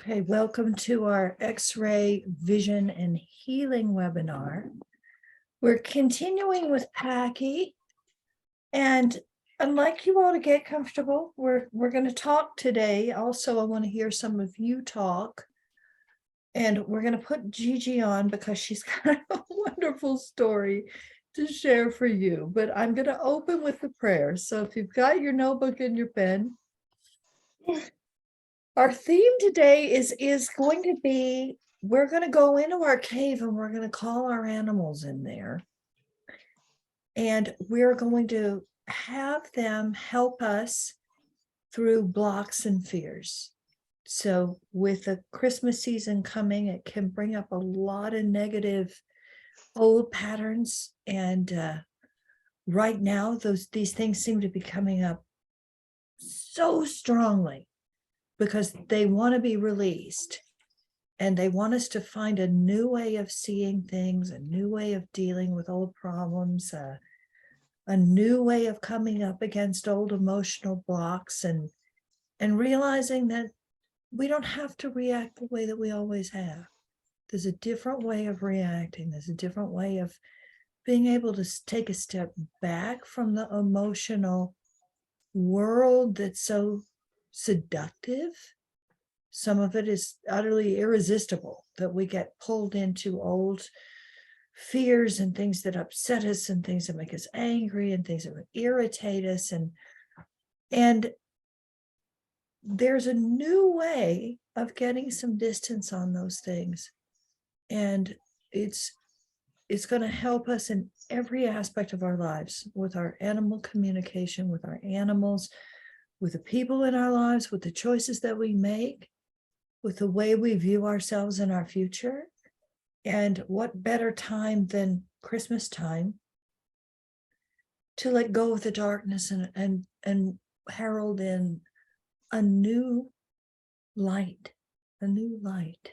Okay, welcome to our X-ray vision and healing webinar. We're continuing with Packy, and I'd like you all to get comfortable. We're going to talk today. Also, I want to hear some of you talk, and we're going to put Gigi on because she's got a wonderful story to share for you. But I'm going to open with the prayer. So if you've got your notebook and your pen. Our theme today is going to be, we're going to go into our cave and we're going to call our animals in there. And we're going to have them help us through blocks and fears. So with the Christmas season coming, it can bring up a lot of negative old patterns. And right now, these things seem to be coming up so strongly, because they want to be released and they want us to find a new way of seeing things, a new way of dealing with old problems, a new way of coming up against old emotional blocks, and realizing that we don't have to react the way that we always have. There's a different way of reacting. There's a different way of being able to take a step back from the emotional world that's so seductive. Some of it is utterly irresistible, that we get pulled into old fears and things that upset us and things that make us angry and things that would irritate us. And there's a new way of getting some distance on those things. And it's going to help us in every aspect of our lives, with our animal communication, with our animals, with the people in our lives, with the choices that we make, with the way we view ourselves in our future. And what better time than Christmas time to let go of the darkness and herald in a new light, a new light.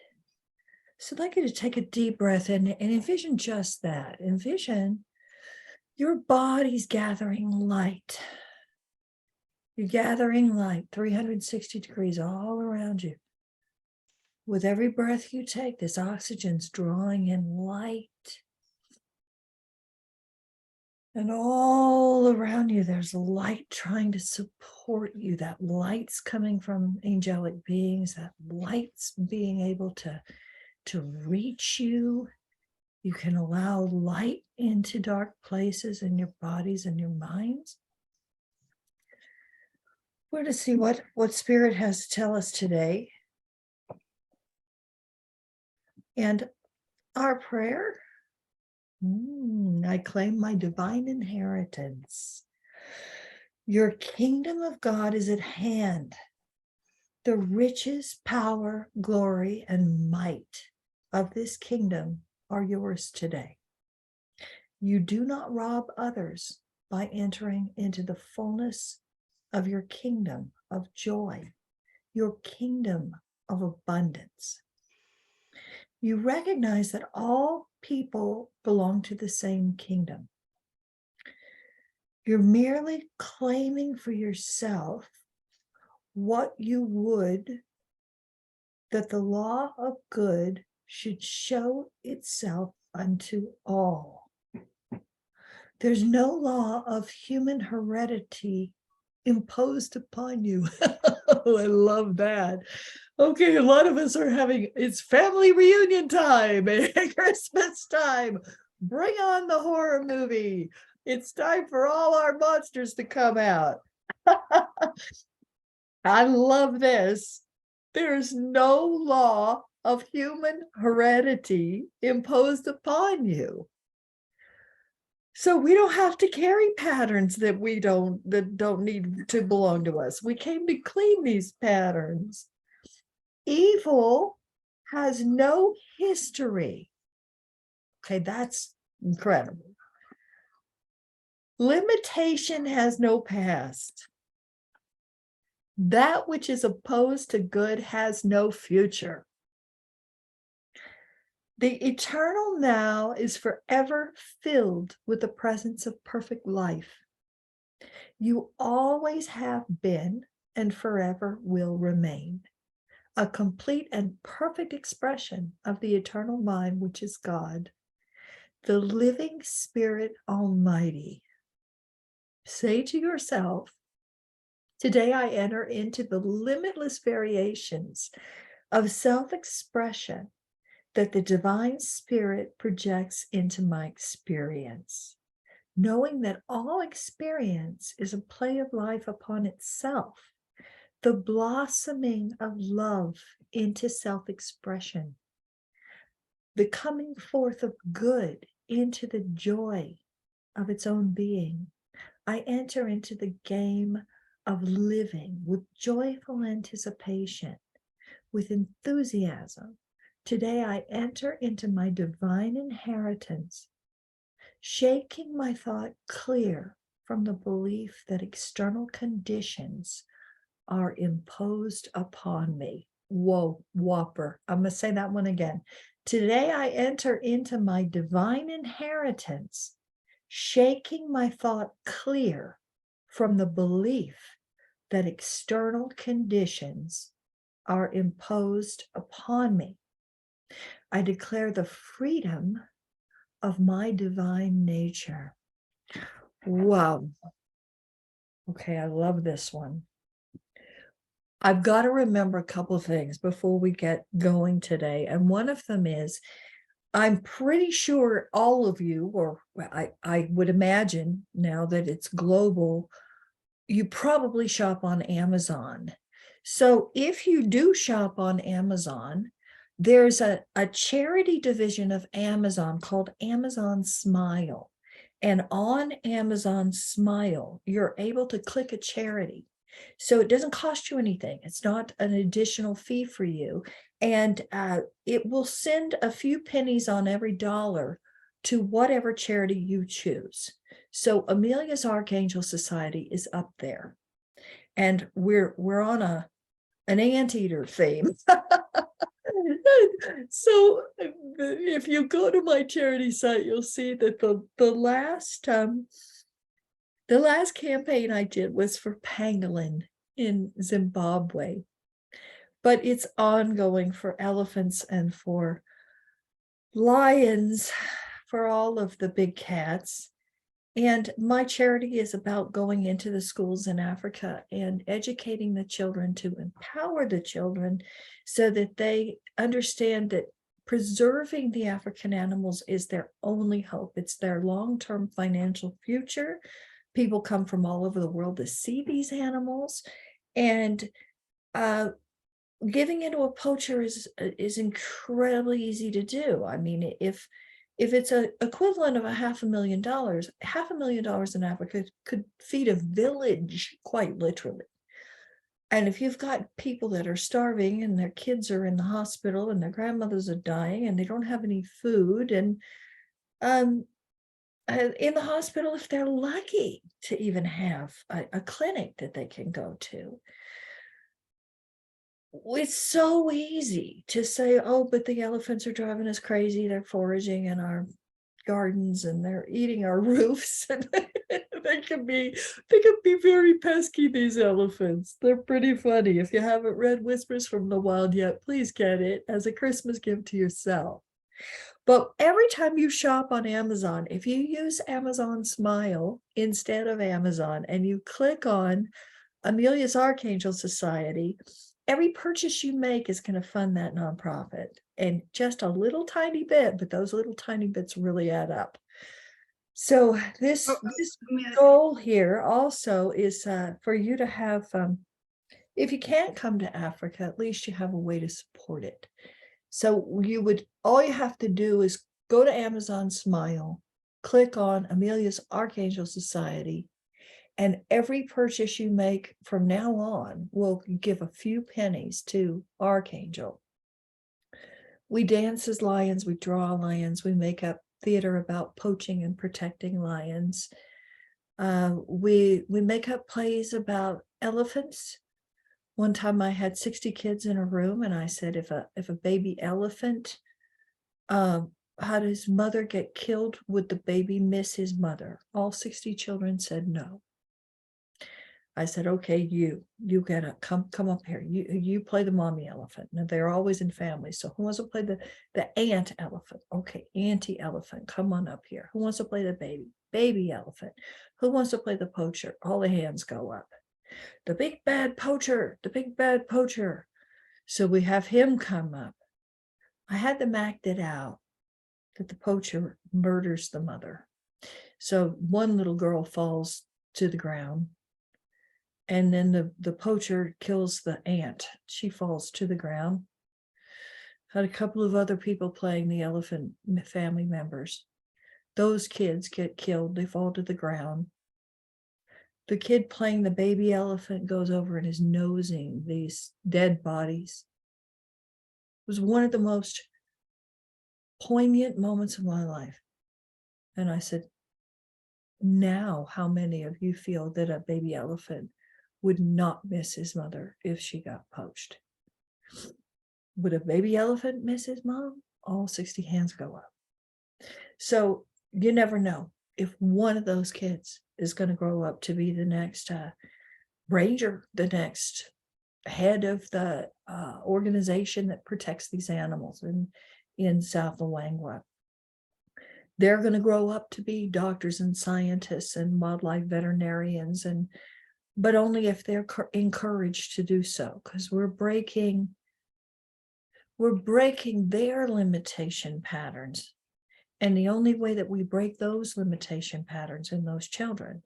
So I'd like you to take a deep breath and envision just that. Envision your body's gathering light. You're gathering light 360 degrees all around you. With every breath you take, this oxygen's drawing in light. And all around you, there's light trying to support you. That light's coming from angelic beings. That light's being able to reach you. You can allow light into dark places in your bodies and your minds. We're to see what Spirit has to tell us today. And our prayer, I claim my divine inheritance. Your kingdom of God is at hand. The riches, power, glory, and might of this kingdom are yours today. You do not rob others by entering into the fullness of your kingdom of joy, your kingdom of abundance. You recognize that all people belong to the same kingdom. You're merely claiming for yourself what you would that the law of good should show itself unto all. There's no law of human heredity imposed upon you. Oh, I love that. Okay, a lot of us are it's family reunion time, Christmas time. Bring on the horror movie. It's time for all our monsters to come out. I love this. There's no law of human heredity imposed upon you. So we don't have to carry patterns that don't need to belong to us. We came to clean these patterns. Evil has no history. Okay, that's incredible. Limitation has no past. That which is opposed to good has no future. The eternal now is forever filled with the presence of perfect life. You always have been and forever will remain. a complete and perfect expression of the eternal mind, which is God, the living Spirit Almighty. Say to yourself, today I enter into the limitless variations of self-expression that the divine spirit projects into my experience, knowing that all experience is a play of life upon itself, the blossoming of love into self-expression, the coming forth of good into the joy of its own being. I enter into the game of living with joyful anticipation, with enthusiasm. Today I enter into my divine inheritance, shaking my thought clear from the belief that external conditions are imposed upon me. Whoa, whopper. I'm going to say that one again. Today I enter into my divine inheritance, shaking my thought clear from the belief that external conditions are imposed upon me. I declare the freedom of my divine nature. Wow. Okay, I love this one. I've got to remember a couple of things before we get going today. And one of them is, I'm pretty sure all of you, or I would imagine now that it's global, you probably shop on Amazon. So if you do shop on Amazon, there's a charity division of Amazon called Amazon Smile. And on Amazon Smile, you're able to click a charity. So it doesn't cost you anything. It's not an additional fee for you. And it will send a few pennies on every dollar to whatever charity you choose. So Amelia's Archangel Society is up there. And we're on an anteater theme. So if you go to my charity site, you'll see that the last campaign I did was for pangolin in Zimbabwe, but it's ongoing for elephants and for lions, for all of the big cats. And my charity is about going into the schools in Africa and educating the children to empower the children so that they understand that preserving the African animals is their only hope. It's their long-term financial future. People come from all over the world to see these animals, and giving into a poacher is incredibly easy to do. I mean, if it's an equivalent of $500,000 in Africa could feed a village, quite literally. And if you've got people that are starving and their kids are in the hospital and their grandmothers are dying and they don't have any food, and in the hospital, if they're lucky to even have a clinic that they can go to, it's so easy to say, oh, but the elephants are driving us crazy. They're foraging in our gardens and they're eating our roofs. And they can be very pesky, these elephants. They're pretty funny. If you haven't read Whispers from the Wild yet, please get it as a Christmas gift to yourself. But every time you shop on Amazon, if you use Amazon Smile instead of Amazon and you click on Amelia's Archangel Society, every purchase you make is going to fund that nonprofit, and just a little tiny bit, but those little tiny bits really add up. So this goal here also is for you to have, if you can't come to Africa, at least you have a way to support it. So all you have to do is go to Amazon Smile, click on Amelia's Archangel Society, and every purchase you make from now on will give a few pennies to Archangel. We dance as lions, we draw lions, we make up theater about poaching and protecting lions. We make up plays about elephants. One time I had 60 kids in a room and I said, if a baby elephant had his mother get killed, would the baby miss his mother? All 60 children said no. I said, okay, you gotta come up here. You play the mommy elephant. Now they're always in families. So who wants to play the aunt elephant? Okay, auntie elephant, come on up here. Who wants to play the baby elephant? Who wants to play the poacher? All the hands go up. The big bad poacher, the big bad poacher. So we have him come up. I had them act it out that the poacher murders the mother. So one little girl falls to the ground, and then the poacher kills the aunt. She falls to the ground. Had a couple of other people playing the elephant family members. Those kids get killed. They fall to the ground. The kid playing the baby elephant goes over and is nosing these dead bodies. It was one of the most poignant moments of my life. And I said, now how many of you feel that a baby elephant would not miss his mother if she got poached? Would a baby elephant miss his mom? All 60 hands go up. So you never know if one of those kids is going to grow up to be the next ranger, the next head of the organization that protects these animals in South Luangwa. They're going to grow up to be doctors and scientists and wildlife veterinarians, but only if they're encouraged to do so, because we're breaking their limitation patterns. And the only way that we break those limitation patterns in those children,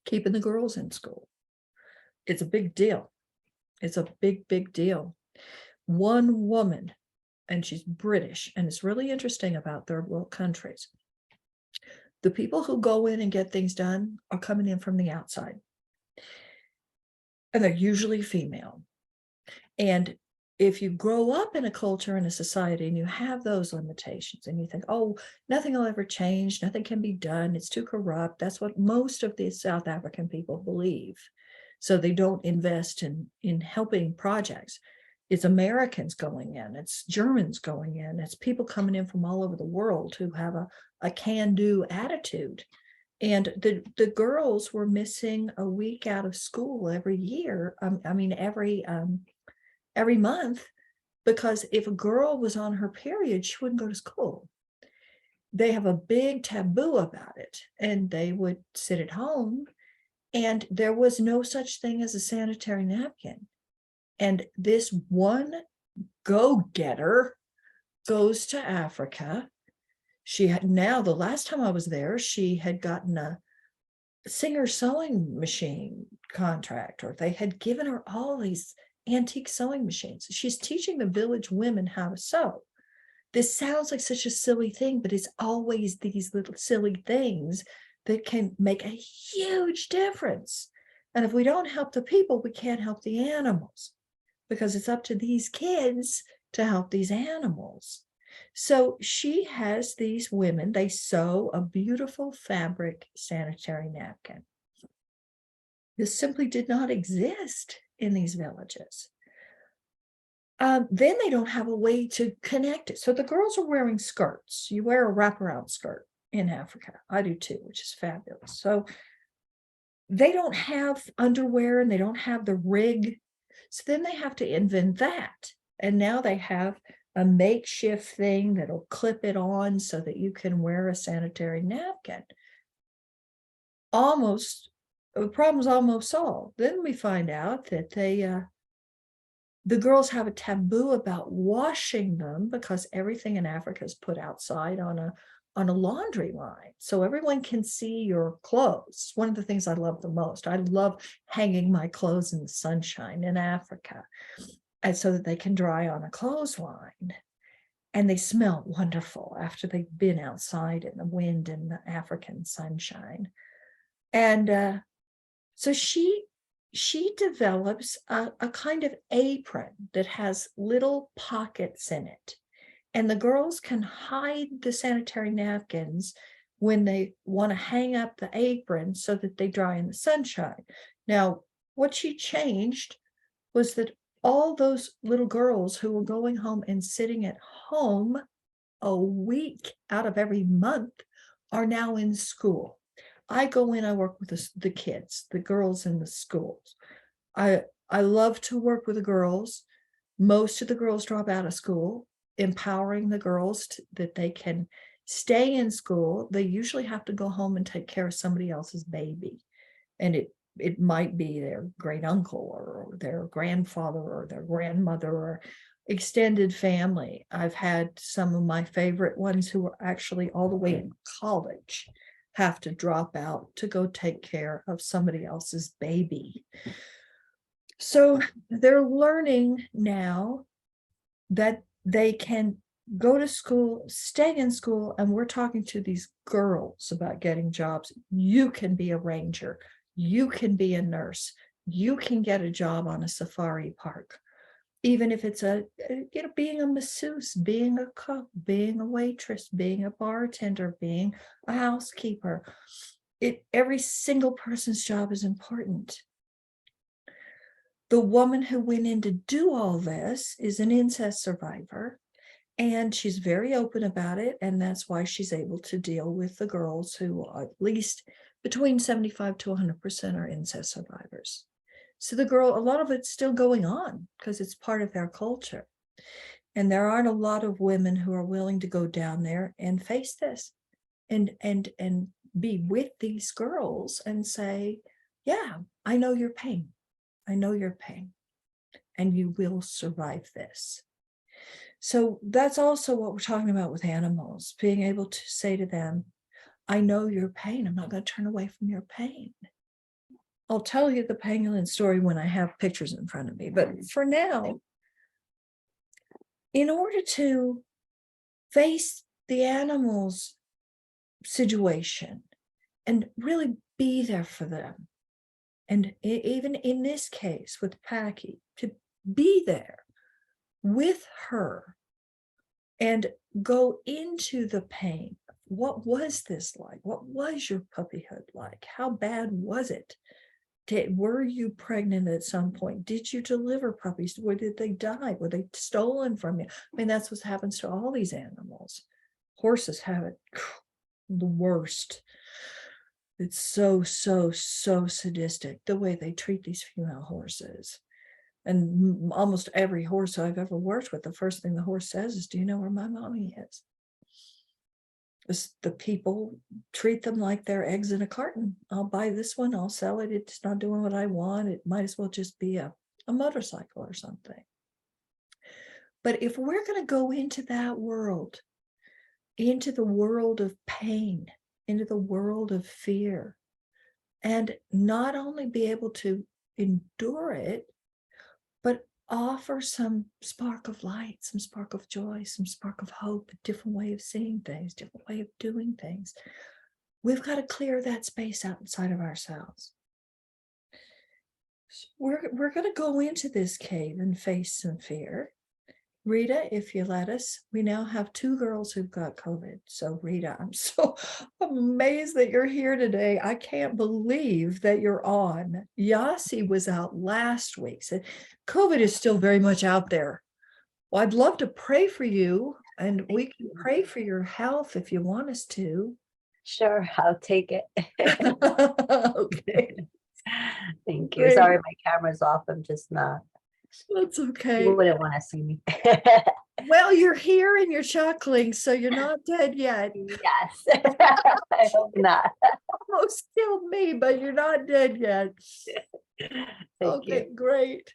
keeping the girls in school, it's a big deal. It's a big, big deal. One woman, and she's British, and it's really interesting about third world countries. The people who go in and get things done are coming in from the outside. And they're usually female. And if you grow up in a culture and a society and you have those limitations and you think, oh, nothing will ever change, nothing can be done, it's too corrupt. That's what most of the South African people believe. So they don't invest in helping projects. It's Americans going in, it's Germans going in, it's people coming in from all over the world who have a can-do attitude. And the girls were missing a week out of school every year. Every month, because if a girl was on her period, she wouldn't go to school. They have a big taboo about it, and they would sit at home, and there was no such thing as a sanitary napkin. And this one go-getter goes to Africa. She had, now the last time I was there, she had gotten a Singer sewing machine contract, or they had given her all these antique sewing machines. She's teaching the village women how to sew. This sounds like such a silly thing, but it's always these little silly things that can make a huge difference. And if we don't help the people, we can't help the animals, because it's up to these kids to help these animals. So she has these women, they sew a beautiful fabric sanitary napkin. This simply did not exist in these villages. Then they don't have a way to connect it. So the girls are wearing skirts. You wear a wraparound skirt in Africa. I do too, which is fabulous. So they don't have underwear and they don't have the rig. So then they have to invent that. And now they have a makeshift thing that'll clip it on so that you can wear a sanitary napkin. The problem's almost solved. Then we find out that the girls have a taboo about washing them, because everything in Africa is put outside on a laundry line, so everyone can see your clothes. One of the things I love the most. I love hanging my clothes in the sunshine in Africa, and so that they can dry on a clothesline. And they smell wonderful after they've been outside in the wind and the African sunshine. And so she develops a kind of apron that has little pockets in it. And the girls can hide the sanitary napkins when they want to hang up the apron so that they dry in the sunshine. Now, what she changed was that all those little girls who were going home and sitting at home a week out of every month are now in school. I go in, I work with the kids, the girls in the schools. I love to work with the girls. Most of the girls drop out of school, empowering the girls that they can stay in school. They usually have to go home and take care of somebody else's baby. And it might be their great uncle or their grandfather or their grandmother or extended family. I've had some of my favorite ones who are actually all the way in college have to drop out to go take care of somebody else's baby. So they're learning now that they can go to school, stay in school, and we're talking to these girls about getting jobs. You can be a ranger, you can be a nurse, you can get a job on a safari park, even if it's being a masseuse, being a cook, being a waitress, being a bartender, being a housekeeper. Every single person's job is important. The woman who went in to do all this is an incest survivor, and she's very open about it, and that's why she's able to deal with the girls who are at least between 75 to 100% are incest survivors. So a lot of it's still going on because it's part of their culture. And there aren't a lot of women who are willing to go down there and face this and be with these girls and say, yeah, I know your pain. I know your pain, and you will survive this. So that's also what we're talking about with animals, being able to say to them, I know your pain. I'm not going to turn away from your pain. I'll tell you the pangolin story when I have pictures in front of me. But for now, in order to face the animals' situation and really be there for them, and even in this case with Packy, to be there with her and go into the pain. What was this like? What was your puppyhood like? How bad was it? Were you pregnant at some point? Did you deliver puppies? Where did they die? Were they stolen from you? I mean, that's what happens to all these animals. Horses have it the worst. It's so sadistic, the way they treat these female horses. And almost every horse I've ever worked with, the first thing the horse says is, do you know where my mommy is? The people treat them like they're eggs in a carton. I'll buy this one, I'll sell it. It's not doing what I want. It might as well just be a motorcycle or something. But if we're going to go into that world, into the world of pain, into the world of fear, and not only be able to endure it, but offer some spark of light, some spark of joy, some spark of hope, a different way of seeing things, different way of doing things. We've got to clear that space outside of ourselves. So we're going to go into this cave and face some fear. Rita, if you let us, we now have 2 girls who've got COVID. So Rita, I'm so amazed that you're here today. I can't believe that you're on. Yasi was out last week. Said COVID is still very much out there. Well, I'd love to pray for you, and we can pray for your health if you want us to. Sure, I'll take it. Okay. Thank you. Great. Sorry, my camera's off. I'm just not. That's okay. You wouldn't want to see me. Well, you're here and you're chuckling, so you're not dead yet. Yes. I hope not. Almost killed me, but you're not dead yet. Okay, great.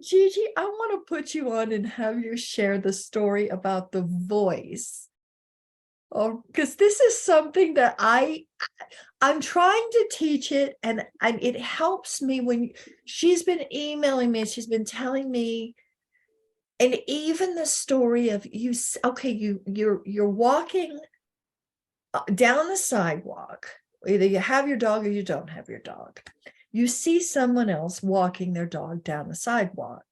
Gigi, I want to put you on and have you share the story about the voice. Oh, because this is something that I'm trying to teach it, and it helps me when she's been emailing me, she's been telling me, and even the story of you're walking down the sidewalk, either you have your dog or you don't have your dog. You see someone else walking their dog down the sidewalk.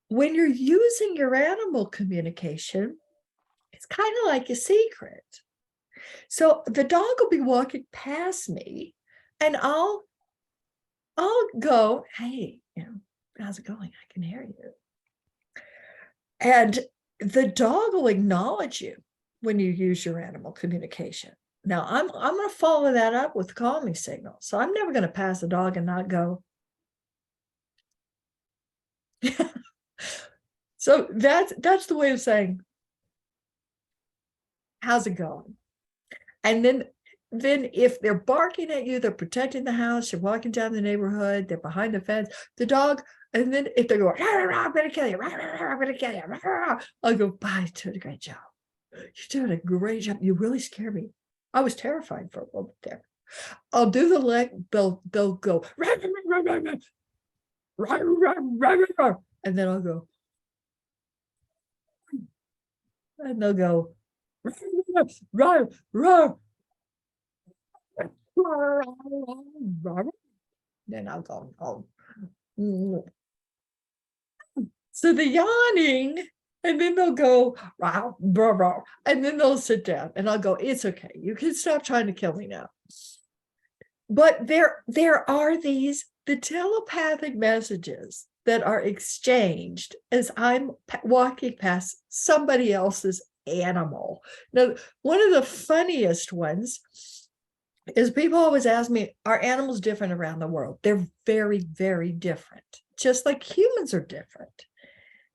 When you're using your animal communication, it's kind of like a secret. So the dog will be walking past me, and I'll go, hey, how's it going? I can hear you. And the dog will acknowledge you when you use your animal communication. Now I'm going to follow that up with calming signal. So I'm never going to pass a dog and not go. So that's the way of saying, how's it going? And then if they're barking at you, they're protecting the house, you're walking down the neighborhood, they're behind the fence, the dog, and then if they go, I'm gonna kill you, I'm gonna kill you, I'll go, bye, doing a great job. You're doing a great job. You really scare me. I was terrified for a moment there. I'll do the leg, they'll go, and then I'll go, and they'll go, then I'll go, oh. So the yawning, and then they'll go, wow, blah, blah, and then they'll sit down, and I'll go, it's okay. You can stop trying to kill me now. But there are the telepathic messages that are exchanged as I'm walking past somebody else's animal. Now, one of the funniest ones is people always ask me, are animals different around the world? They're very, very different, just like humans are different.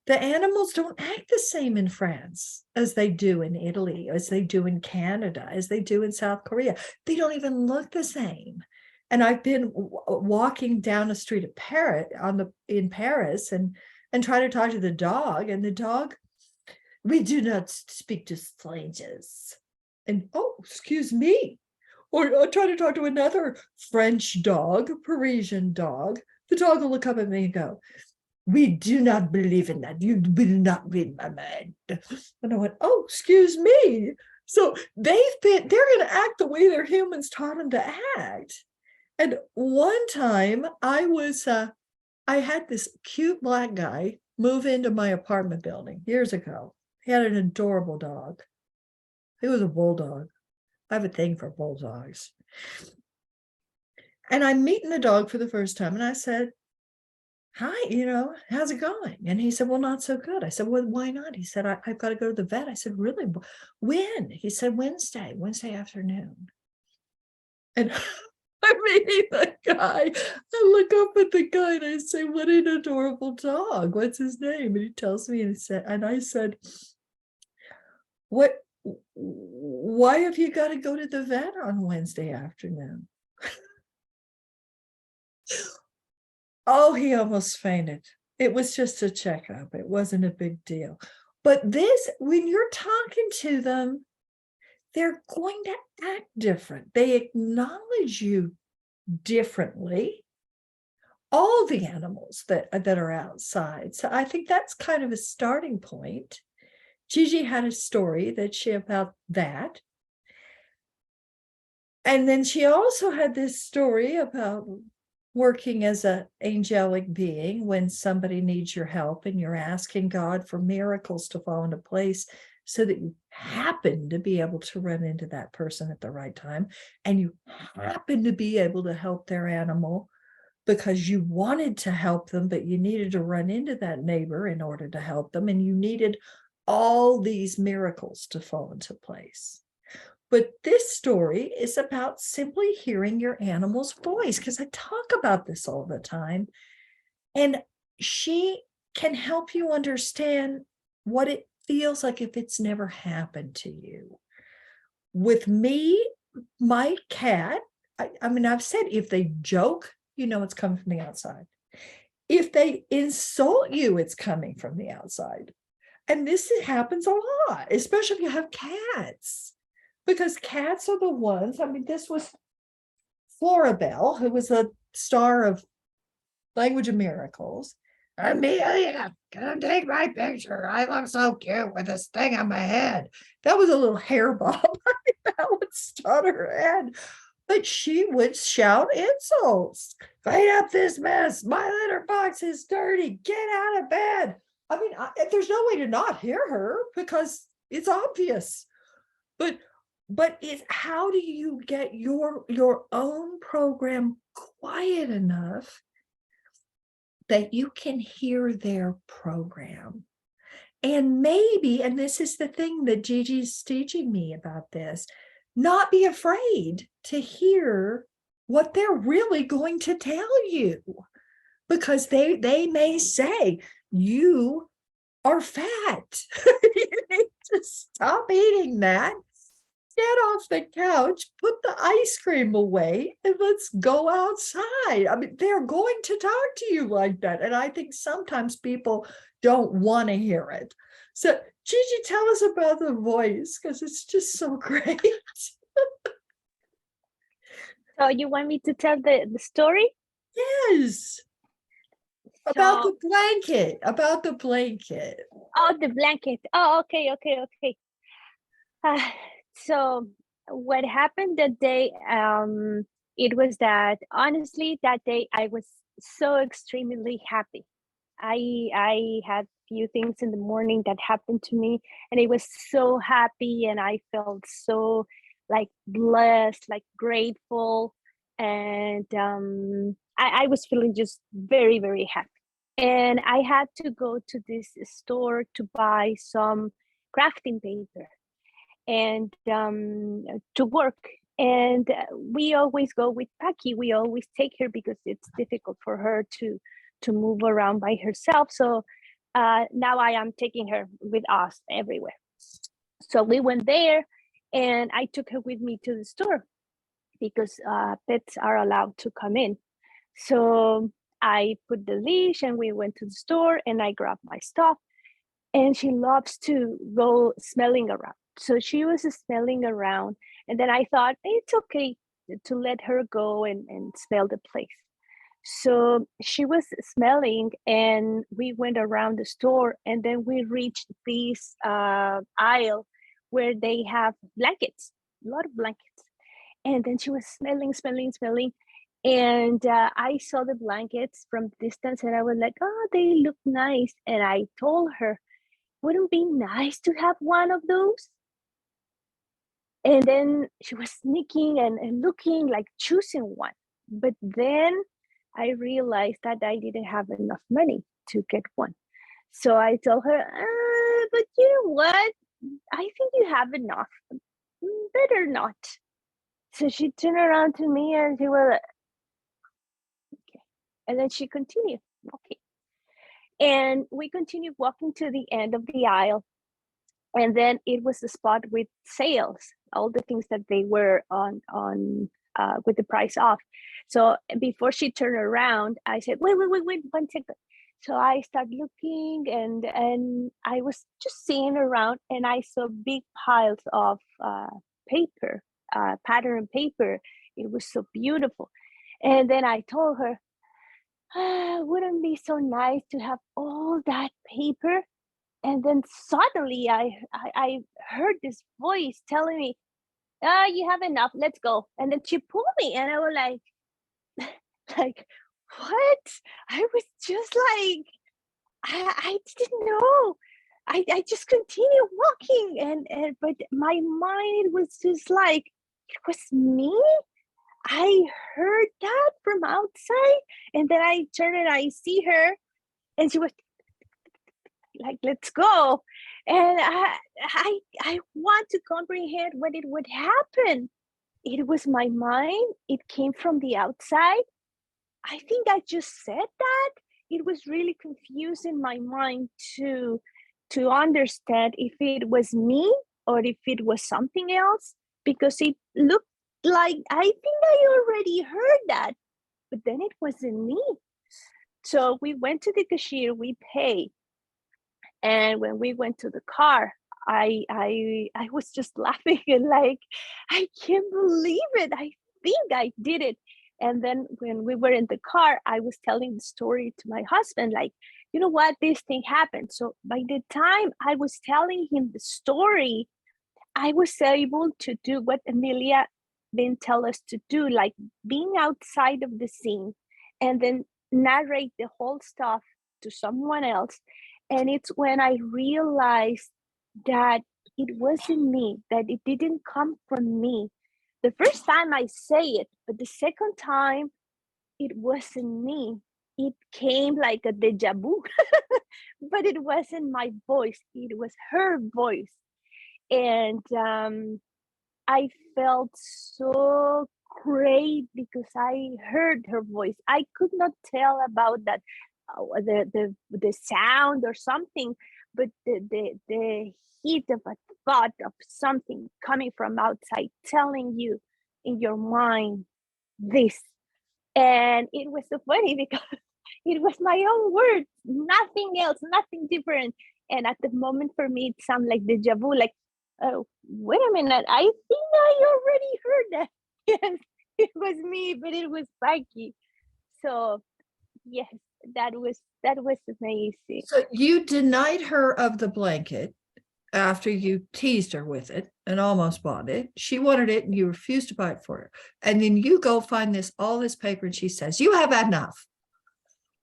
The animals don't act the same in France as they do in Italy, as they do in Canada, as they do in South Korea. They don't even look the same. And I've been walking down a street of Paris in Paris and try to talk to the dog, and the dog, we do not speak to strangers. And oh, excuse me. Or I'll try to talk to another French dog, Parisian dog. The dog will look up at me and go, we do not believe in that. You will not read my mind. And I went, oh, excuse me. So they're going to act the way their humans taught them to act. And one time I had this cute black guy move into my apartment building years ago. He had an adorable dog. He was a bulldog. I have a thing for bulldogs. And I'm meeting the dog for the first time. And I said, hi, how's it going? And he said, well, not so good. I said, well, why not? He said, I've got to go to the vet. I said, really? When? He said, Wednesday afternoon. And I'm meeting the guy. I look up at the guy and I say, what an adorable dog. What's his name? And he tells me, and I said, why have you got to go to the vet on Wednesday afternoon? Oh, he almost fainted. It was just a checkup. It wasn't a big deal. But when you're talking to them, they're going to act different. They acknowledge you differently. All the animals that are outside. So I think that's kind of a starting point. Gigi had a story about that. And then she also had this story about working as an angelic being when somebody needs your help and you're asking God for miracles to fall into place so that you happen to be able to run into that person at the right time, and you happen to be able to help their animal because you wanted to help them, but you needed to run into that neighbor in order to help them, and you needed all these miracles to fall into place. But this story is about simply hearing your animal's voice, because I talk about this all the time. And she can help you understand what it feels like if it's never happened to you. With me, my cat, I mean, I've said if they joke, it's coming from the outside. If they insult you, it's coming from the outside. And this happens a lot, especially if you have cats. Because cats are the ones, I mean, this was Florabelle, who was a star of Language of Miracles. Amelia, come take my picture. I look so cute with this thing on my head. That was a little hair bob that would stutter her head. But she would shout insults. Clean up this mess. My litter box is dirty. Get out of bed. I mean, there's no way to not hear her because it's obvious. But it's how do you get your own program quiet enough that you can hear their program? And maybe, and this is the thing that Gigi's teaching me about this, not be afraid to hear what they're really going to tell you, because they may say, you are fat. You need to stop eating that. Get off the couch, put the ice cream away, and let's go outside. I mean, they're going to talk to you like that. And I think sometimes people don't want to hear it. So, Gigi, tell us about the voice, because it's just so great. So you want me to tell the story? Yes. About So, the blanket. About the blanket. oh, the blanket. Oh, okay. Uh, so what happened that day, it was that honestly that day I was so extremely happy. I had few things in the morning that happened to me, and I was so happy, and I felt so like blessed, like grateful, and I was feeling just very, very happy. And I had to go to this store to buy some crafting paper and to work. And we always go with Paki. We always take her because it's difficult for her to move around by herself. So now I am taking her with us everywhere. So we went there, and I took her with me to the store because pets are allowed to come in. So I put the leash, and we went to the store, and I grabbed my stuff, and she loves to go smelling around. So she was smelling around, and then I thought it's okay to let her go and smell the place. So she was smelling, and we went around the store, and then we reached this aisle where they have blankets, a lot of blankets. And then she was smelling. And I saw the blankets from distance, and I was like, oh, they look nice. And I told her, wouldn't it be nice to have one of those? And then she was sneaking and looking, like choosing one. But then I realized that I didn't have enough money to get one. So I told her, but you know what? I think you have enough. Better not. So she turned around to me, and she was like, okay. And then she continued walking. And we continued walking to the end of the aisle. And then it was the spot with sales, all the things that they were on with the price off. So before she turned around, I said, wait, 1 second. So I started looking, and I was just seeing around, and I saw big piles of paper, pattern paper. It was so beautiful. And then I told her, wouldn't it be so nice to have all that paper? And then suddenly I heard this voice telling me, you have enough, let's go. And then she pulled me, and I was like, what? I was just like, I didn't know. I just continued walking, and but my mind was just like, it was me. I heard that from outside, and then I turned and I see her, and she was like, let's go. And I want to comprehend what it would happen. It was my mind. It came from the outside. I think I just said that. It was really confusing my mind to understand if it was me or if it was something else, because it looked like I think I already heard that, but then it wasn't me. So we went to the cashier, we paid. And when we went to the car, I was just laughing and like, I can't believe it. I think I did it. And then when we were in the car, I was telling the story to my husband, like, you know what, this thing happened. So by the time I was telling him the story, I was able to do what Amelia didn't tell us to do, like being outside of the scene and then narrate the whole stuff to someone else. And it's when I realized that it wasn't me, that it didn't come from me. The first time I say it, but the second time it wasn't me. It came like a deja vu, but it wasn't my voice. It was her voice. And I felt so great because I heard her voice. I could not tell about that, the sound or something, but the heat of a thought of something coming from outside telling you in your mind this. And it was so funny because it was my own words, nothing else, nothing different. And at the moment for me, it sounded like deja vu, like, oh, wait a minute, I think I already heard that. Yes, it was me, but it was Mikey. So yes, that was amazing. So you denied her of the blanket after you teased her with it and almost bought it. She wanted it and you refused to buy it for her. And then you go find all this paper and she says, you have enough.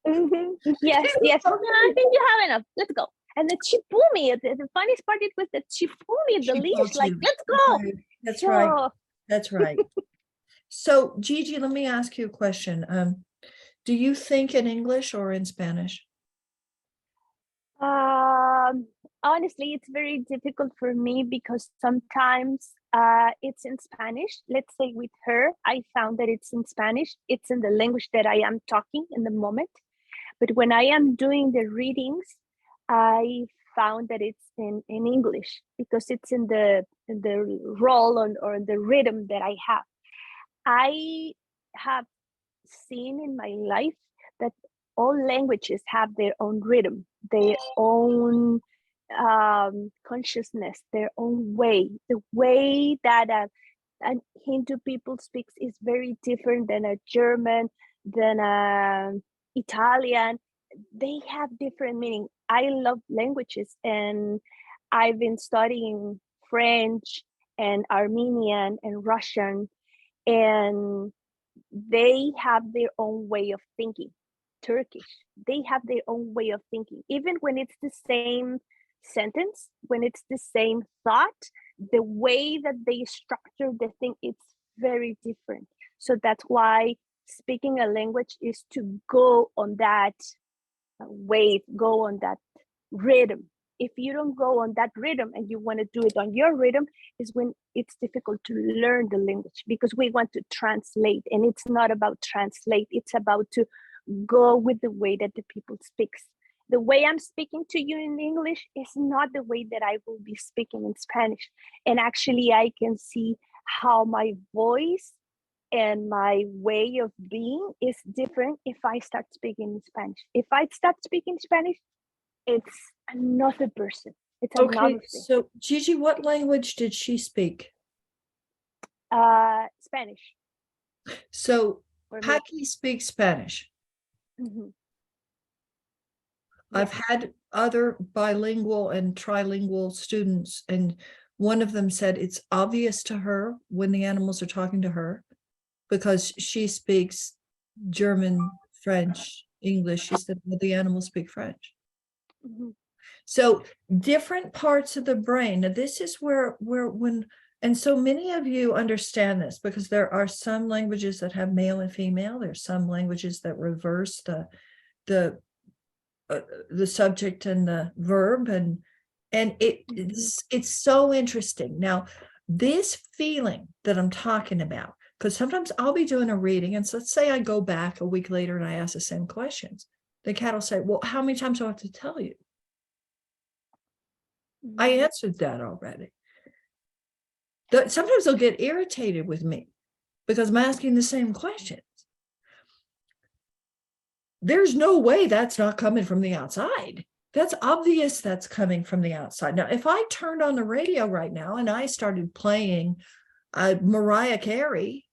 Yes, yes. No, I think you have enough. Let's go. And then she pulled me. The funniest part it was that she pulled me the She leash, pulled like, you. let's go. That's So, right. That's right. So Gigi, let me ask you a question. Do you think in English or in Spanish? honestly, it's very difficult for me because sometimes it's in Spanish. Let's say with her, I found that it's in Spanish. It's in the language that I am talking in the moment. But when I am doing the readings, I found that it's in English because it's in the role or the rhythm that I have. I have seen in my life that all languages have their own rhythm, their own consciousness, their own way. The way that a Hindu people speaks is very different than a German, than a Italian. They have different meaning. I love languages, and I've been studying French and Armenian and Russian, and they have their own way of thinking. Turkish, they have their own way of thinking. Even when it's the same sentence, when it's the same thought, the way that they structure the thing, it's very different. So that's why speaking a language is to go on that wave, go on that rhythm. If you don't go on that rhythm and you want to do it on your rhythm, is when it's difficult to learn the language, because we want to translate, and it's not about translate, it's about to go with the way that the people speaks. The way I'm speaking to you in English is not the way that I will be speaking in Spanish. And actually I can see how my voice and my way of being is different if I start speaking in Spanish. If I start speaking Spanish, it's another person. It's Okay, another thing. so Gigi, what language did she speak? Spanish. So For me. Paki speaks Spanish. Mhm. I've had other bilingual and trilingual students, and one of them said it's obvious to her when the animals are talking to her because she speaks German, French, English. She said, well, the animals speak French. Mhm. So different parts of the brain. Now, this is where when, and so many of you understand this because there are some languages that have male and female. There's some languages that reverse the subject and the verb, and it's so interesting. Now, this feeling that I'm talking about, because sometimes I'll be doing a reading, and so let's say I go back a week later and I ask the same questions. The cat will say, well, how many times do I have to tell you? I answered that already. Sometimes they'll get irritated with me because I'm asking the same questions. There's no way that's not coming from the outside. That's obvious that's coming from the outside. Now, if I turned on the radio right now and I started playing Mariah Carey,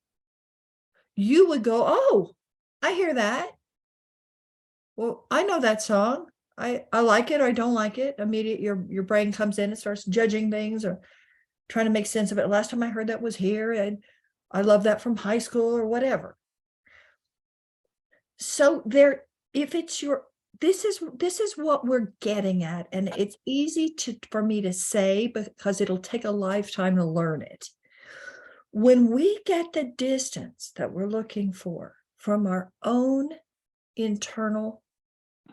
you would go, oh, I hear that. Well, I know that song. I like it or I don't like it. Immediately your brain comes in and starts judging things or trying to make sense of it. Last time I heard that was here, and I love that from high school or whatever. So there, if it's your, this is what we're getting at, and it's easy for me to say because it'll take a lifetime to learn it. When we get the distance that we're looking for from our own internal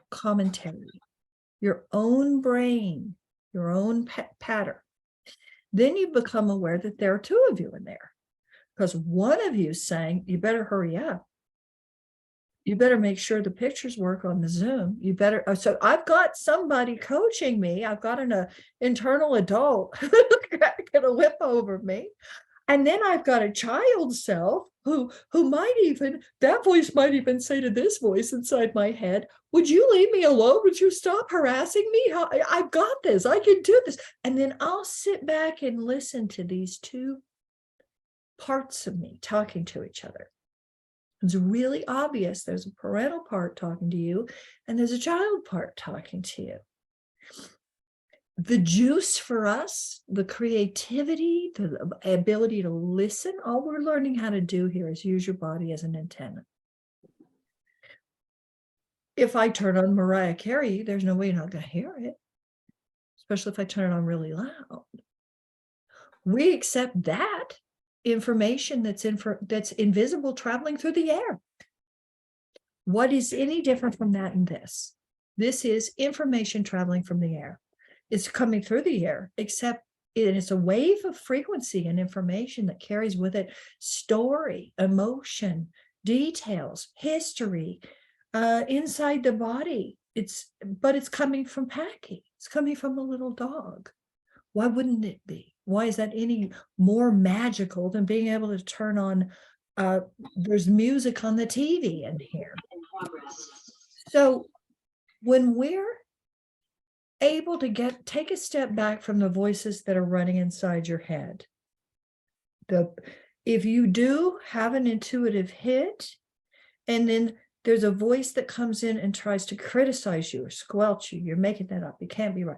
commentary, your own brain, your own pattern, then you become aware that there are two of you in there, because one of you is saying, you better hurry up. You better make sure the pictures work on the Zoom. You better. So I've got somebody coaching me. I've got an internal adult gonna whip over me. And then I've got a child self who might even, that voice might even say to this voice inside my head, would you leave me alone? Would you stop harassing me? I've got this. I can do this. And then I'll sit back and listen to these two parts of me talking to each other. It's really obvious. There's a parental part talking to you, and there's a child part talking to you. The juice for us, the creativity, the ability to listen, all we're learning how to do here is use your body as an antenna. If I turn on Mariah Carey, there's no way you're not going to hear it, especially if I turn it on really loud. We accept that information that's invisible traveling through the air. What is any different from that in this? This is information traveling from the air. It's coming through the air, except it's a wave of frequency and information that carries with it story, emotion, details, history, inside the body. But it's coming from Packy. It's coming from a little dog. Why wouldn't it be? Why is that any more magical than being able to turn on, there's music on the TV in here. So when we're able to take a step back from the voices that are running inside your head, if you do have an intuitive hit, and then there's a voice that comes in and tries to criticize you or squelch you, you're making that up, it can't be right.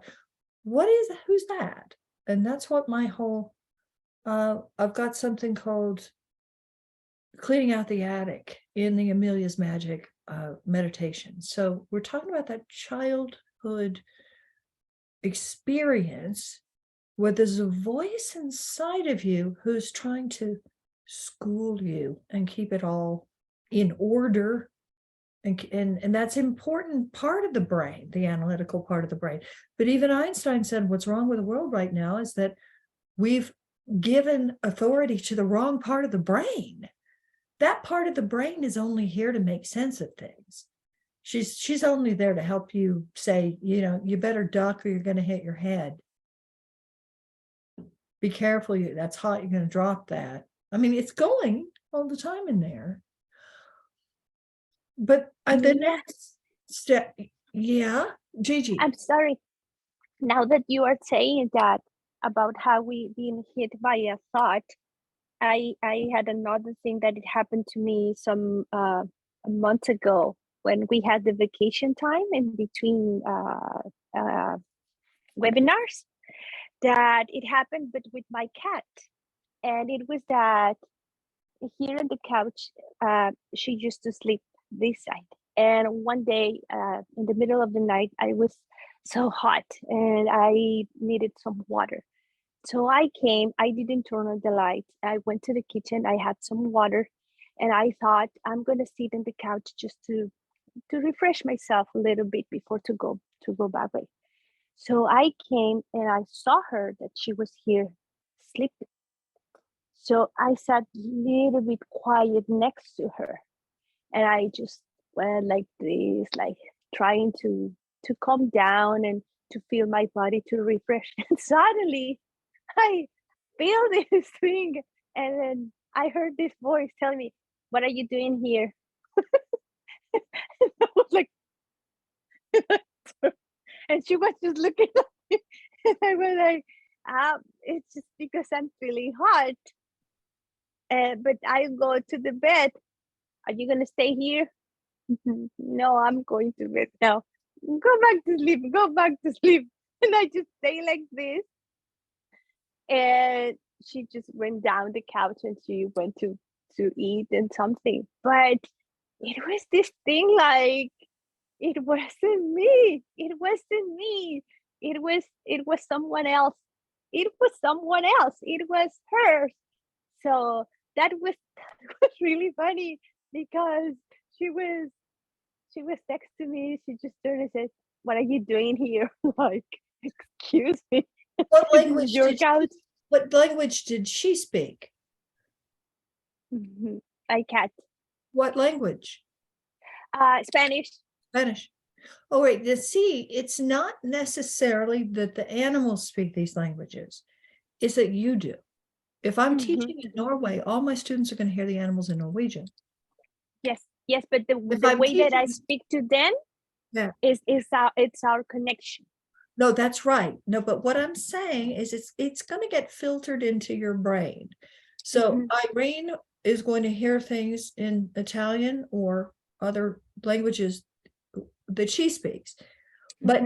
Who's that? And that's what my whole, I've got something called cleaning out the attic in the Amelia's Magic meditation. So we're talking about that childhood experience where there's a voice inside of you who's trying to school you and keep it all in order. And that's important part of the brain, the analytical part of the brain. But even Einstein said what's wrong with the world right now is that we've given authority to the wrong part of the brain. That part of the brain is only here to make sense of things. She's only there to help you say, you better duck or you're going to hit your head. Be careful, that's hot, you're going to drop that. I mean, it's going all the time in there. But the next step, yeah, Gigi. I'm sorry. Now that you are saying that about how we been hit by a thought, I had another thing that it happened to me some a month ago when we had the vacation time in between webinars, that it happened, but with my cat. And it was that here on the couch, she used to sleep this side. And one day in the middle of the night, I was so hot and I needed some water. So I came, I didn't turn on the lights. I went to the kitchen, I had some water, and I thought I'm gonna sit on the couch just to refresh myself a little bit before to go back way. So I came and I saw her that she was here sleeping. So I sat a little bit quiet next to her. And I just went like this, like trying to calm down and to feel my body to refresh. And suddenly I feel this thing. And then I heard this voice telling me, what are you doing here? I was like, and she was just looking at me. And I was like, it's just because I'm feeling hot. But I go to the bed. Are you going to stay here? No, I'm going to bed now. Go back to sleep. Go back to sleep. And I just stay like this. And she just went down the couch and she went to eat and something. But it was this thing like, it wasn't me. It wasn't me. It was someone else. It was someone else. It was her. So that was really funny because she was next to me. She just turned and said, what are you doing here? Like, excuse me. What This is language your couch. What language did she speak? My cat. What language? Spanish. Spanish. Oh, wait, see, it's not necessarily that the animals speak these languages, it's that you do. If I'm teaching in Norway, all my students are going to hear the animals in Norwegian. Yes, yes, but the I'm way that I teaching- speak to them Yeah. is our connection. No, that's right. No, but what I'm saying is it's going to get filtered into your brain. So Irene is going to hear things in Italian or other languages that she speaks, but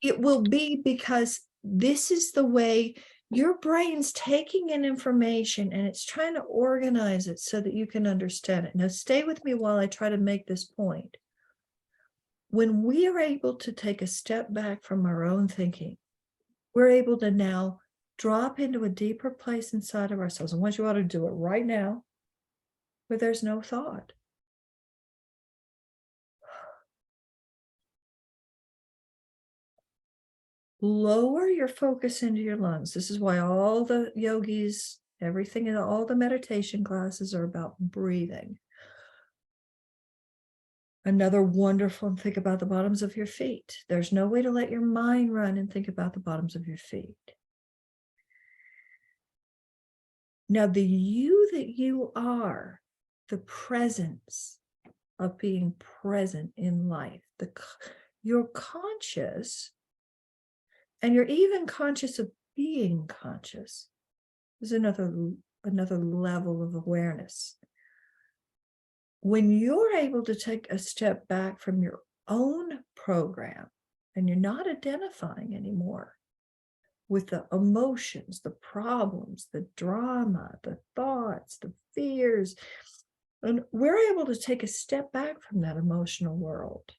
it will be because this is the way your brain's taking in information and it's trying to organize it so that you can understand it. Now, stay with me while I try to make this point. When we are able to take a step back from our own thinking, we're able to now drop into a deeper place inside of ourselves. I want you all to do it right now, where there's no thought. Lower your focus into your lungs. This is why all the yogis, everything, and all the meditation classes are about breathing. Another wonderful, think about the bottoms of your feet. There's no way to let your mind run and think about the bottoms of your feet. Now, the you that you are, the presence of being present in life, you're conscious, and you're even conscious of being conscious. There's another level of awareness. When you're able to take a step back from your own program and you're not identifying anymore with the emotions, the problems, the drama, the thoughts, the fears, and we're able to take a step back from that emotional world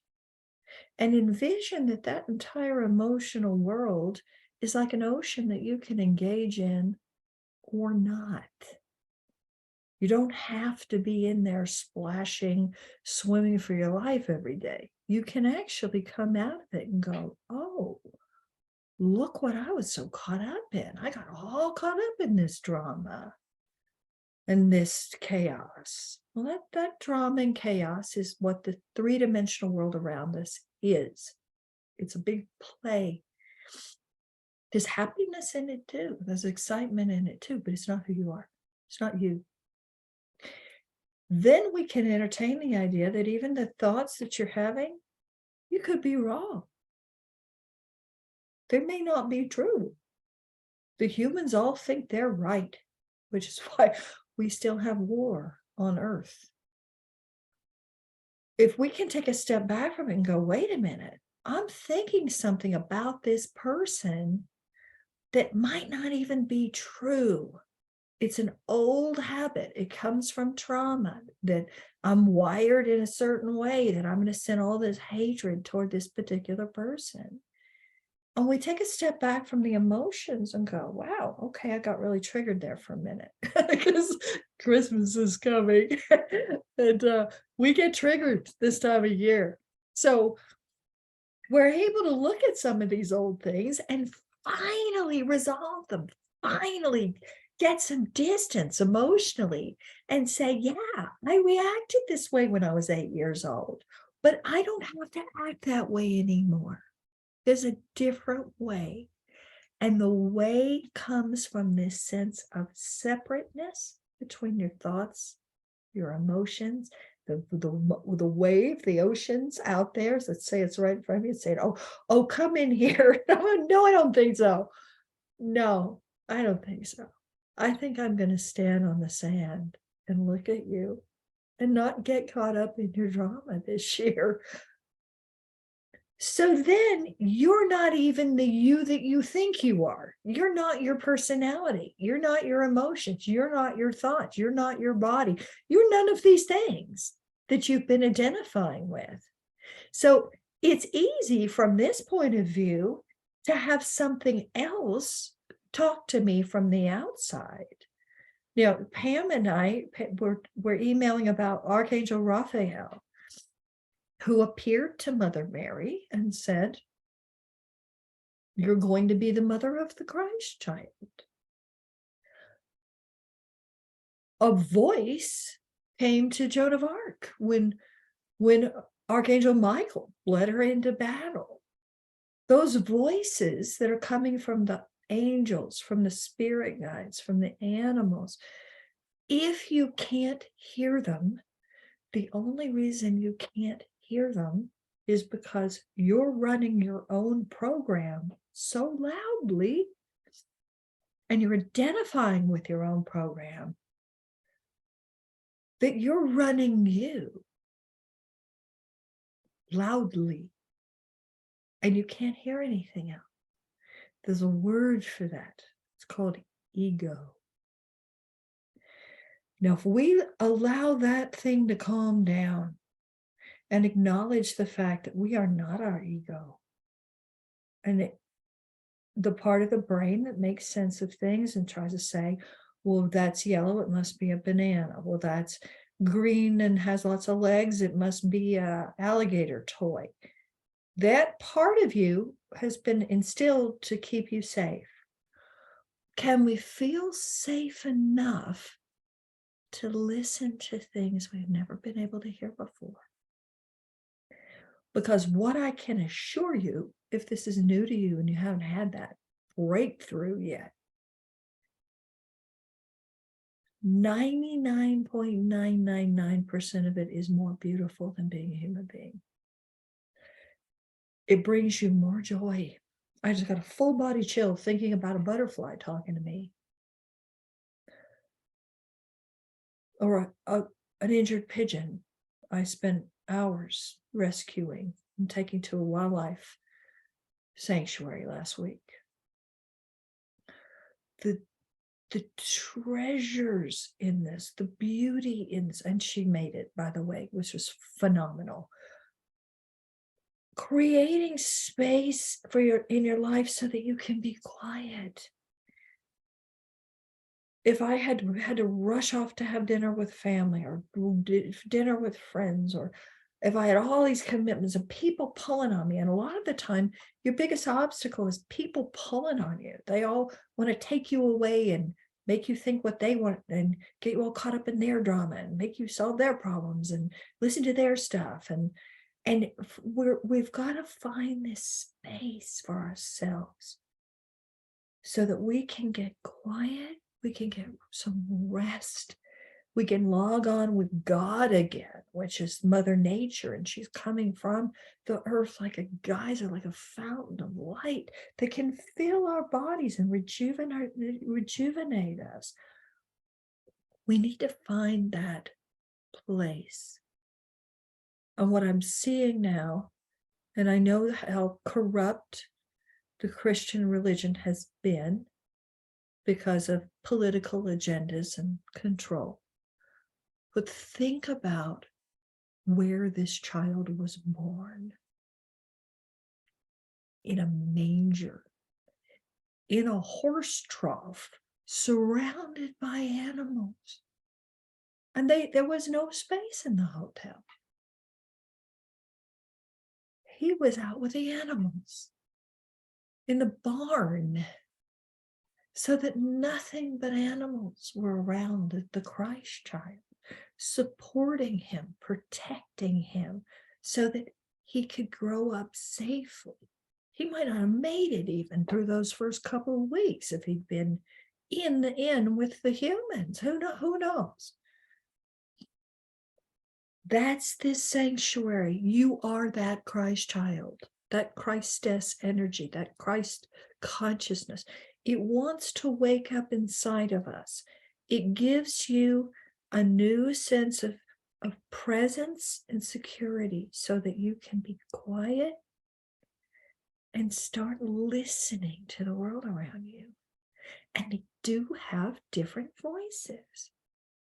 and envision that that entire emotional world is like an ocean that you can engage in or not. You don't have to be in there splashing, swimming for your life every day. You can actually come out of it and go, oh, look what I was so caught up in. I got all caught up in this drama and this chaos. Well, that drama and chaos is what the three-dimensional world around us is. It's a big play. There's happiness in it too. There's excitement in it too, but it's not who you are. It's not you. Then we can entertain the idea that even the thoughts that you're having, you could be wrong. They may not be true. The humans all think they're right, which is why we still have war on Earth. If we can take a step back from it and go, wait a minute, I'm thinking something about this person that might not even be true. It's an old habit. It comes from trauma, that I'm wired in a certain way, that I'm going to send all this hatred toward this particular person. And we take a step back from the emotions and go, wow, okay, I got really triggered there for a minute because Christmas is coming and we get triggered this time of year. So we're able to look at some of these old things and finally resolve them, finally get some distance emotionally and say, yeah, I reacted this way when I was 8 years old, but I don't have to act that way anymore. There's a different way. And the way comes from this sense of separateness between your thoughts, your emotions, the wave, the oceans out there. So let's say it's right in front of you and say, oh, come in here. No, I don't think so. No, I don't think so. I think I'm going to stand on the sand and look at you and not get caught up in your drama this year. So then you're not even the you that you think you are. You're not your personality. You're not your emotions. You're not your thoughts. You're not your body. You're none of these things that you've been identifying with. So it's easy from this point of view to have something else talk to me from the outside. You know, Pam and I were emailing about Archangel Raphael, who appeared to Mother Mary and said, you're going to be the mother of the Christ child. a voice came to Joan of Arc when Archangel Michael led her into battle. Those voices that are coming from the angels, from the spirit guides, from the animals, if you can't hear them, the only reason you can't hear them is because you're running your own program so loudly and you're identifying with your own program that you're running you loudly and you can't hear anything else. There's a word for that. It's called ego. Now, if we allow that thing to calm down and acknowledge the fact that we are not our ego, and the part of the brain that makes sense of things and tries to say, well, that's yellow, it must be a banana. Well, that's green and has lots of legs, it must be an alligator toy. That part of you has been instilled to keep you safe. Can we feel safe enough to listen to things we've never been able to hear before? Because what I can assure you, if this is new to you and you haven't had that breakthrough yet, 99.999% of it is more beautiful than being a human being. It brings you more joy. I just got a full body chill thinking about a butterfly talking to me. Or an injured pigeon I spent hours rescuing and taking to a wildlife sanctuary last week. The treasures in this, the beauty in this, and she made it, by the way, which was phenomenal. Creating space for in your life so that you can be quiet. If I had to rush off to have dinner with family or dinner with friends, or if I had all these commitments of people pulling on me, and a lot of the time, your biggest obstacle is people pulling on you. They all want to take you away and make you think what they want and get you all caught up in their drama and make you solve their problems and listen to their stuff. And we've got to find this space for ourselves so that we can get quiet, we can get some rest, we can log on with God again, which is Mother Nature, and she's coming from the earth like a geyser, like a fountain of light that can fill our bodies and rejuvenate us. We need to find that place. And what I'm seeing now, and I know how corrupt the Christian religion has been because of political agendas and control. But think about where this child was born. In a manger, in a horse trough, surrounded by animals. And there was no space in the hotel. He was out with the animals in the barn, so that nothing but animals were around the Christ child, supporting him, protecting him, so that he could grow up safely. He might not have made it even through those first couple of weeks if he'd been in the inn with the humans. Who knows? That's this sanctuary. You are that Christ child, that Christess energy, that Christ consciousness. It wants to wake up inside of us. It gives you a new sense of presence and security so that you can be quiet and start listening to the world around you. And they do have different voices.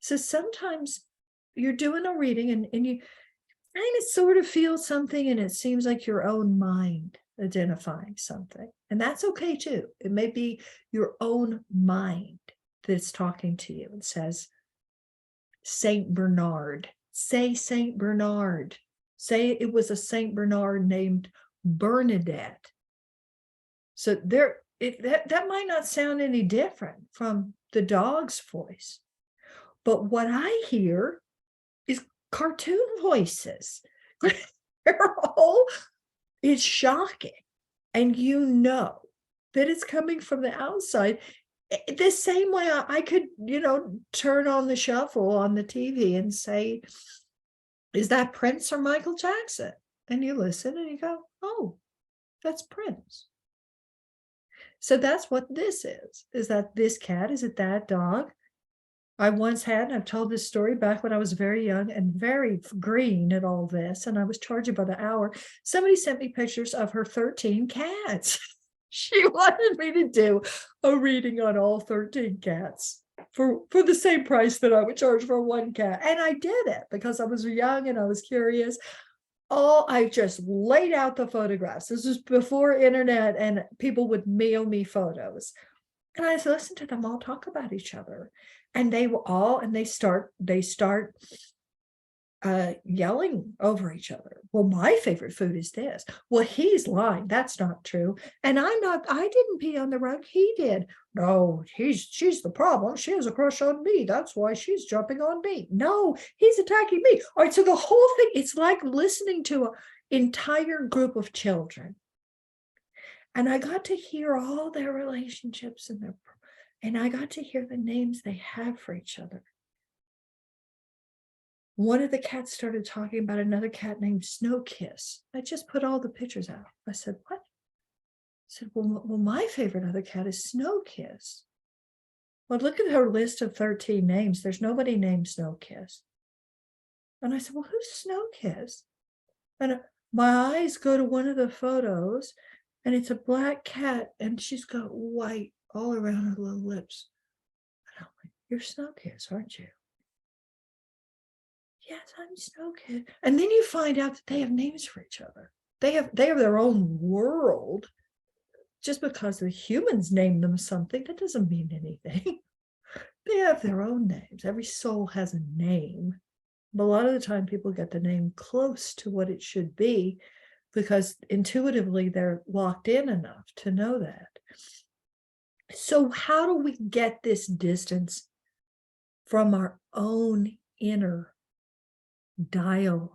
So sometimes you're doing a reading and you kind of sort of feel something, and it seems like your own mind identifying something. And that's okay too. It may be your own mind that's talking to you and says, Saint Bernard, say Saint Bernard, say it was a Saint Bernard named Bernadette. So that might not sound any different from the dog's voice. But what I hear is cartoon voices. They're all, it's shocking. And you know that it's coming from the outside. The same way I could, turn on the shuffle on the TV and say, is that Prince or Michael Jackson? And you listen and you go, oh, that's Prince. So that's what this is that this cat? Is it that dog? I once had, and I've told this story back when I was very young and very green at all this, and I was charging by the hour. Somebody sent me pictures of her 13 cats. She wanted me to do a reading on all 13 cats for the same price that I would charge for one cat. And I did it because I was young and I was curious. I just laid out the photographs. This was before internet and people would mail me photos. And I listened to them all talk about each other. And they were all, and they start yelling over each other. Well, my favorite food is this. Well, he's lying. That's not true. And I didn't pee on the rug. He did. No, she's the problem. She has a crush on me. That's why she's jumping on me. No, he's attacking me. All right. So the whole thing, it's like listening to an entire group of children. And I got to hear all their relationships and I got to hear the names they have for each other. One of the cats started talking about another cat named Snow Kiss. I just put all the pictures out. I said, what? I said, well, my favorite other cat is Snow Kiss. Well, look at her list of 13 names. There's nobody named Snow Kiss. And I said, well, who's Snow Kiss? And my eyes go to one of the photos, and it's a black cat, and she's got white all around her little lips. And I'm like, you're Snow Kiss, aren't you? Yes, I'm Snow Kiss. And then you find out that they have names for each other. They have their own world. Just because the humans name them something, that doesn't mean anything. They have their own names. Every soul has a name. But a lot of the time people get the name close to what it should be because intuitively they're locked in enough to know that. So how do we get this distance from our own inner dialogue?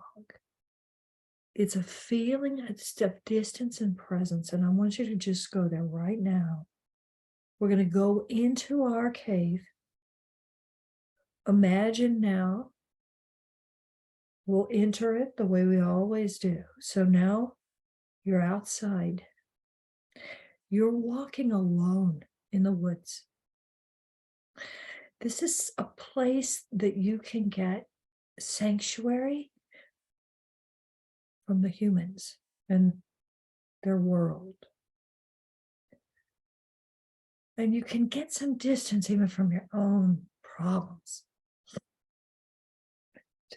It's a feeling of distance and presence. And I want you to just go there right now. We're going to go into our cave. Imagine now. We'll enter it the way we always do. So now you're outside. You're walking alone in the woods. This is a place that you can get sanctuary from the humans and their world. And you can get some distance even from your own problems.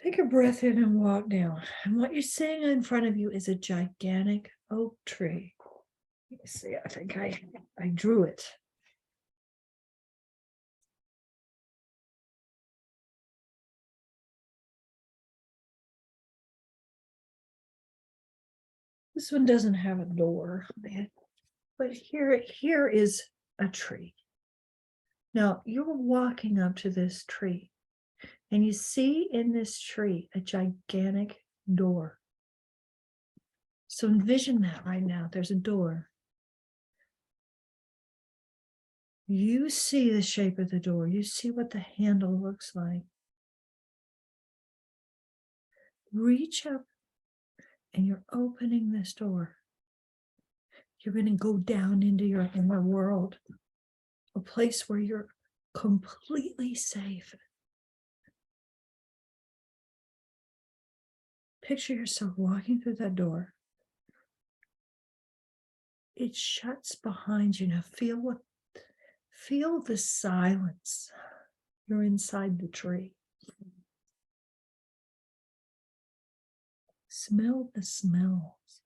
Take a breath in and walk down. And what you're seeing in front of you is a gigantic oak tree. Let me see, I think I drew it. This one doesn't have a door, but here is a tree. Now you're walking up to this tree and you see in this tree a gigantic door. So envision that right now. There's a door. You see the shape of the door. You see what the handle looks like. Reach up and you're opening this door. You're going to go down into your inner world, a place where you're completely safe. Picture yourself walking through that door. It shuts behind you. Now feel the silence. You're inside the tree. Smell the smells.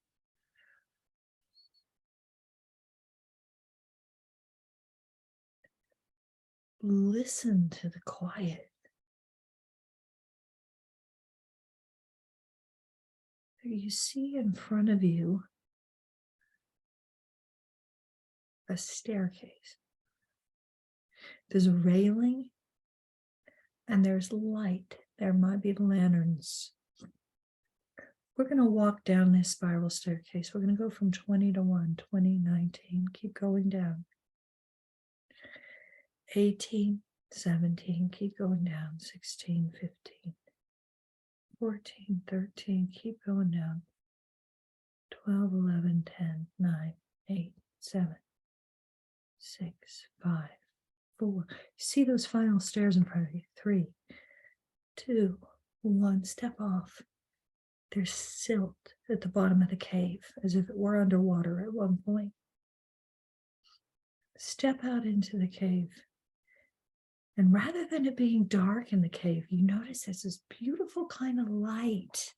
Listen to the quiet. You see in front of you a staircase. There's a railing and there's light. There might be lanterns. We're going to walk down this spiral staircase. We're going to go from 20 to 1, 20, 19, keep going down. 18, 17, keep going down. 16, 15, 14, 13, keep going down. 12, 11, 10, 9, 8, 7, 6, 5, 4. See those final stairs in front of you. 3, 2, 1. Step off. There's silt at the bottom of the cave, as if it were underwater at one point. Step out into the cave. And rather than it being dark in the cave, you notice there's this beautiful kind of light.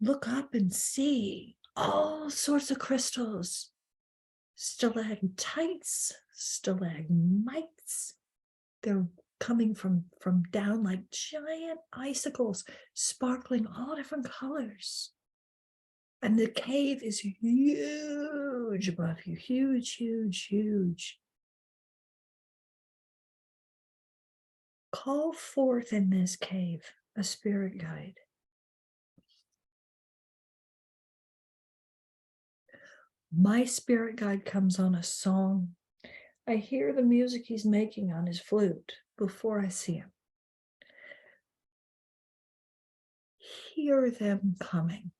Look up and see all sorts of crystals, stalactites, stalagmites. They're coming from down like giant icicles, sparkling all different colors. And the cave is huge above you, huge, huge, huge. Call forth in this cave a spirit guide. My spirit guide comes on a song. I hear the music he's making on his flute before I see him. Hear them coming.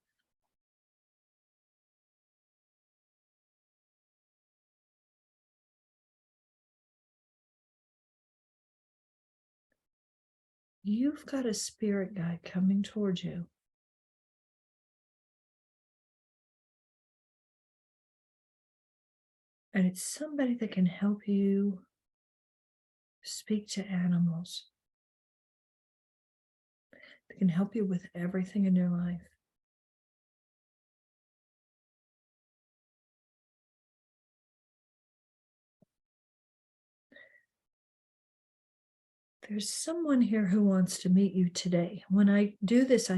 You've got a spirit guide coming towards you. And it's somebody that can help you speak to animals. That can help you with everything in your life. There's someone here who wants to meet you today. When I do this,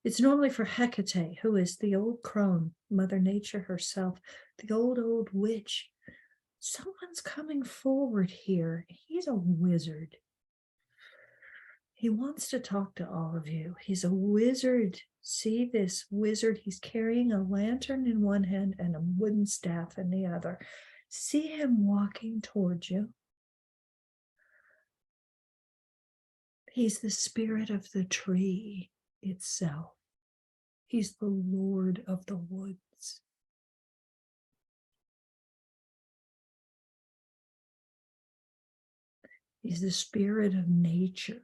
it's normally for Hecate, who is the old crone, Mother Nature herself, the old witch. Someone's coming forward here. He's a wizard. He wants to talk to all of you. He's a wizard. See this wizard? He's carrying a lantern in one hand and a wooden staff in the other. See him walking towards you. He's the spirit of the tree itself. He's the Lord of the woods. He's the spirit of nature,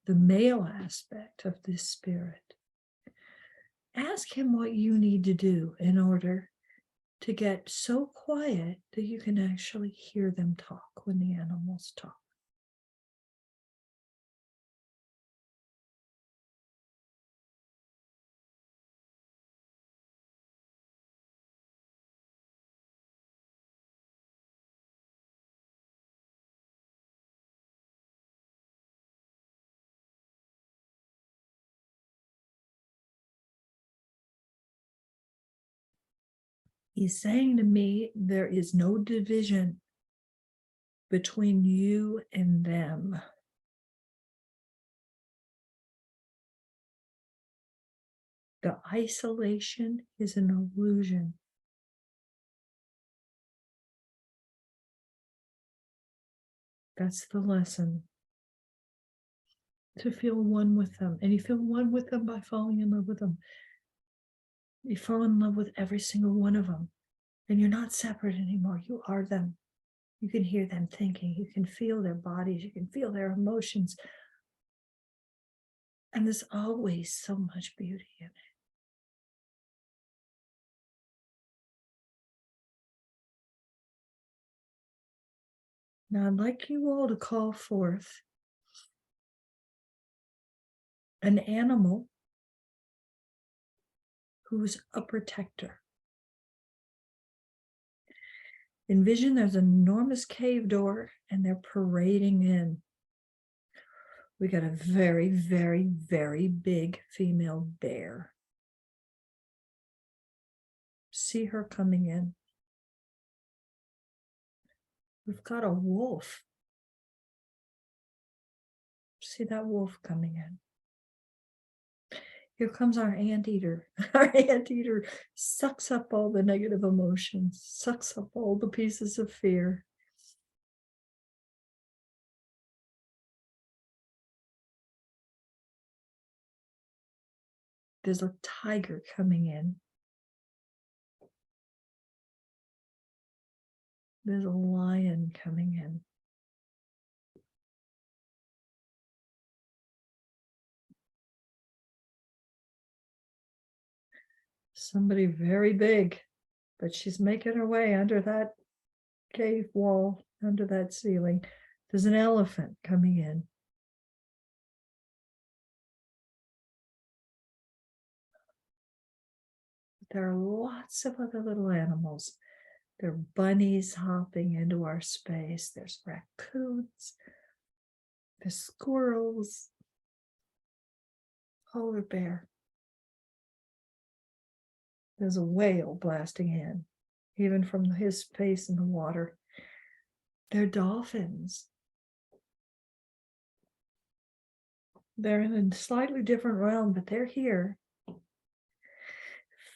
the male aspect of this spirit. Ask him what you need to do in order to get so quiet that you can actually hear them talk when the animals talk. He's saying to me, there is no division between you and them. The isolation is an illusion. That's the lesson. To feel one with them. And you feel one with them by falling in love with them. You fall in love with every single one of them. And you're not separate anymore. You are them. You can hear them thinking. You can feel their bodies. You can feel their emotions. And there's always so much beauty in it. Now, I'd like you all to call forth an animal who's a protector. Envision there's an enormous cave door and they're parading in. We got a very, very, very big female bear. See her coming in. We've got a wolf. See that wolf coming in. Here comes our anteater. Our anteater sucks up all the negative emotions, sucks up all the pieces of fear. There's a tiger coming in. There's a lion coming in. Somebody very big, but she's making her way under that cave wall, under that ceiling. There's an elephant coming in. There are lots of other little animals. There are bunnies hopping into our space. There's raccoons. There's squirrels. Polar bear. There's a whale blasting in, even from his face in the water. There are dolphins. They're in a slightly different realm, but they're here.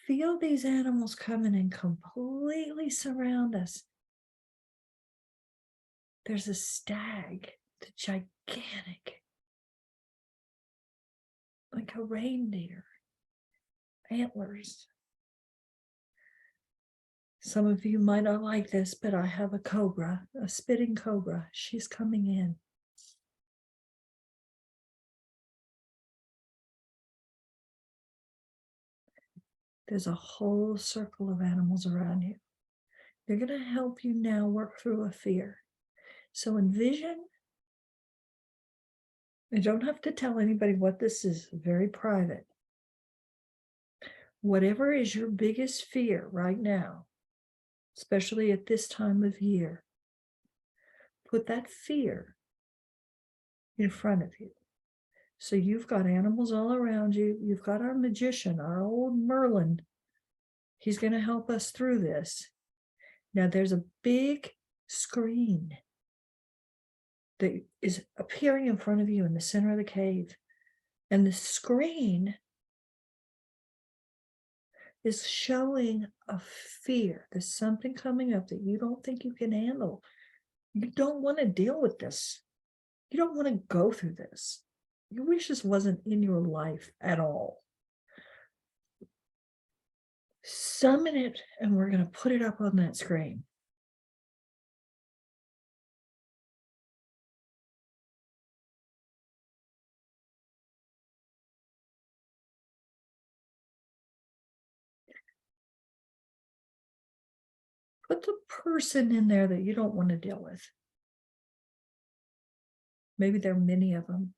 Feel these animals coming and completely surround us. There's a stag, the gigantic, like a reindeer, antlers. Some of you might not like this, but I have a cobra, a spitting cobra. She's coming in. There's a whole circle of animals around you. They're going to help you now work through a fear. So envision, you don't have to tell anybody what this is, very private. Whatever is your biggest fear right now, especially at this time of year, put that fear in front of you. So you've got animals all around you. You've got our magician, our old Merlin. He's going to help us through this. Now there's a big screen that is appearing in front of you in the center of the cave. And the screen is showing a fear. There's something coming up that you don't think you can handle. You don't want to deal with this. You don't want to go through this. You wish this wasn't in your life at all. Summon it, and we're going to put it up on that screen. Put the person in there that you don't want to deal with. Maybe there are many of them.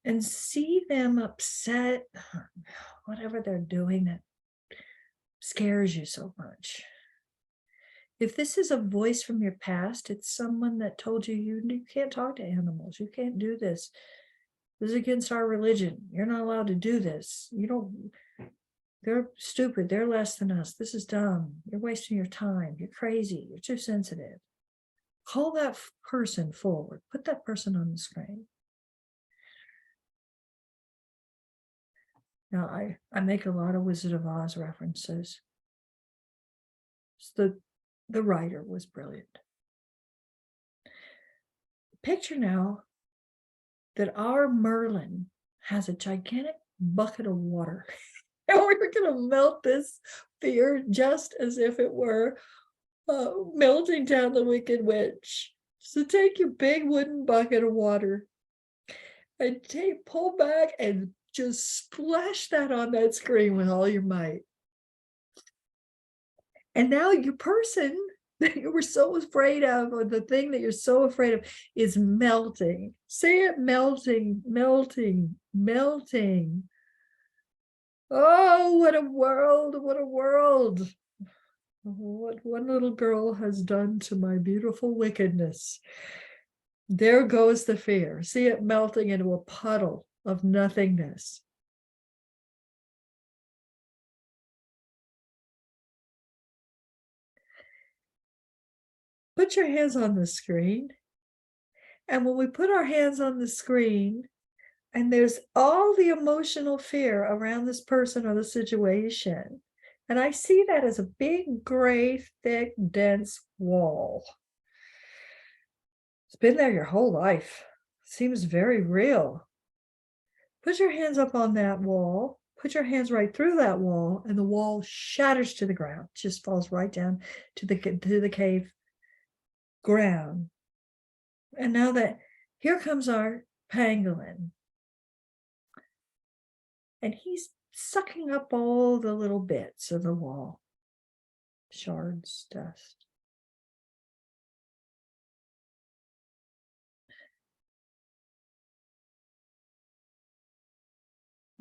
And see them upset, whatever they're doing that scares you so much. If this is a voice from your past, it's someone that told you, you can't talk to animals, you can't do this. This is against our religion. You're not allowed to do this. You don't, they're stupid. They're less than us. This is dumb. You're wasting your time. You're crazy. You're too sensitive. Call that person forward. Put that person on the screen. Now, I make a lot of Wizard of Oz references. So the writer was brilliant. Picture now that our Merlin has a gigantic bucket of water. And we're going to melt this fear just as if it were melting down the Wicked Witch. So take your big wooden bucket of water and pull back and just splash that on that screen with all your might. And now your person that you were so afraid of, or the thing that you're so afraid of, is melting. Say it, melting, melting, melting. Oh, what a world, what a world. What one little girl has done to my beautiful wickedness. There goes the fear. See it melting into a puddle of nothingness. Put your hands on the screen. And when we put our hands on the screen, and there's all the emotional fear around this person or the situation, and I see that as a big, gray, thick, dense wall. It's been there your whole life. Seems very real. Put your hands up on that wall. Put your hands right through that wall, and the wall shatters to the ground. Just falls right down to the cave ground. And now that here comes our pangolin, and he's sucking up all the little bits of the wall, shards, dust.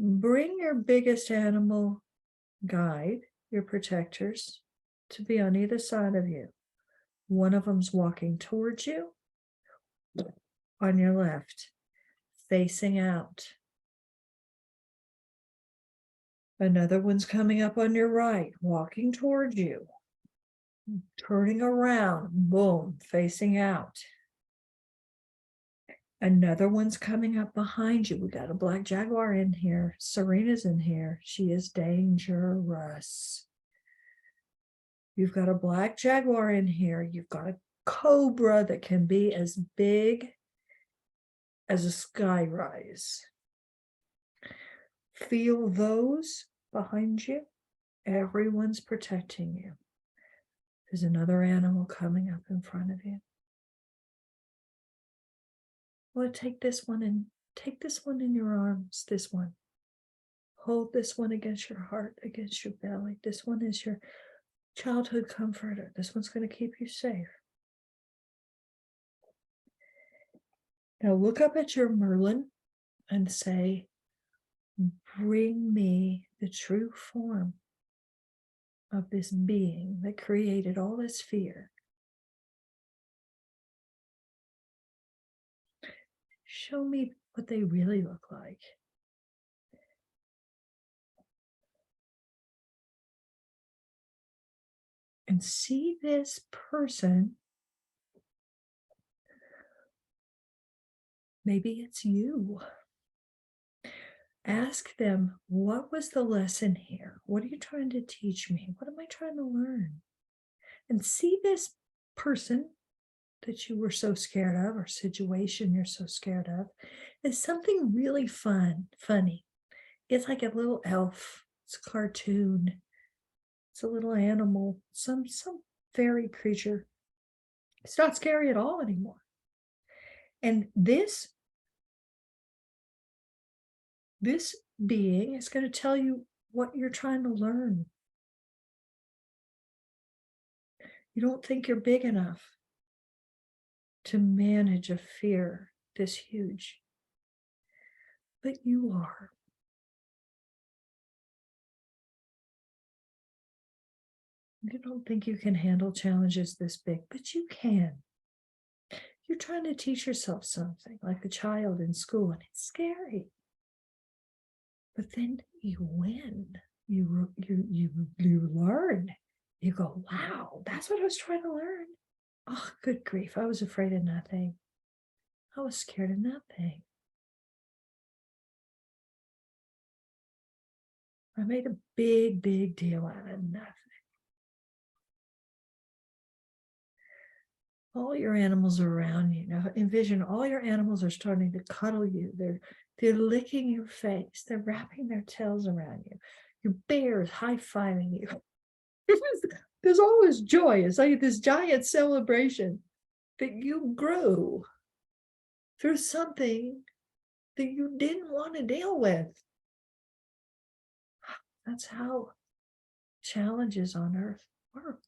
Bring your biggest animal guide, your protectors, to be on either side of you. One of them's walking towards you on your left, facing out. Another one's coming up on your right, walking towards you, turning around, boom, facing out. Another one's coming up behind you. We got a black jaguar in here. Serena's in here. She is dangerous. You've got a black jaguar in here. You've got a cobra that can be as big as a skyrise. Feel those behind you. Everyone's protecting you. There's another animal coming up in front of you. Well, take this one in your arms, this one. Hold this one against your heart, against your belly. This one is your childhood comforter. This one's going to keep you safe. Now look up at your Merlin and say, bring me the true form of this being that created all this fear. Show me what they really look like. And see this person. Maybe it's you. Ask them, what was the lesson here? What are you trying to teach me? What am I trying to learn? And see this person that you were so scared of, or situation you're so scared of, is something really funny. It's like a little elf. It's a cartoon. It's a little animal, some fairy creature. It's not scary at all anymore. And this being is going to tell you what you're trying to learn. You don't think you're big enough to manage a fear this huge, but you are. You don't think you can handle challenges this big, but you can. You're trying to teach yourself something, like a child in school, and it's scary. But then you win. You learn. You go, wow, that's what I was trying to learn. Oh, good grief. I was afraid of nothing. I was scared of nothing. I made a big deal out of nothing. All your animals are around you. Now envision all your animals are starting to cuddle you. They're licking your face. They're wrapping their tails around you. Your bear is high-fiving you. There's always joy. It's like this giant celebration that you grew through something that you didn't want to deal with. That's how challenges on earth work.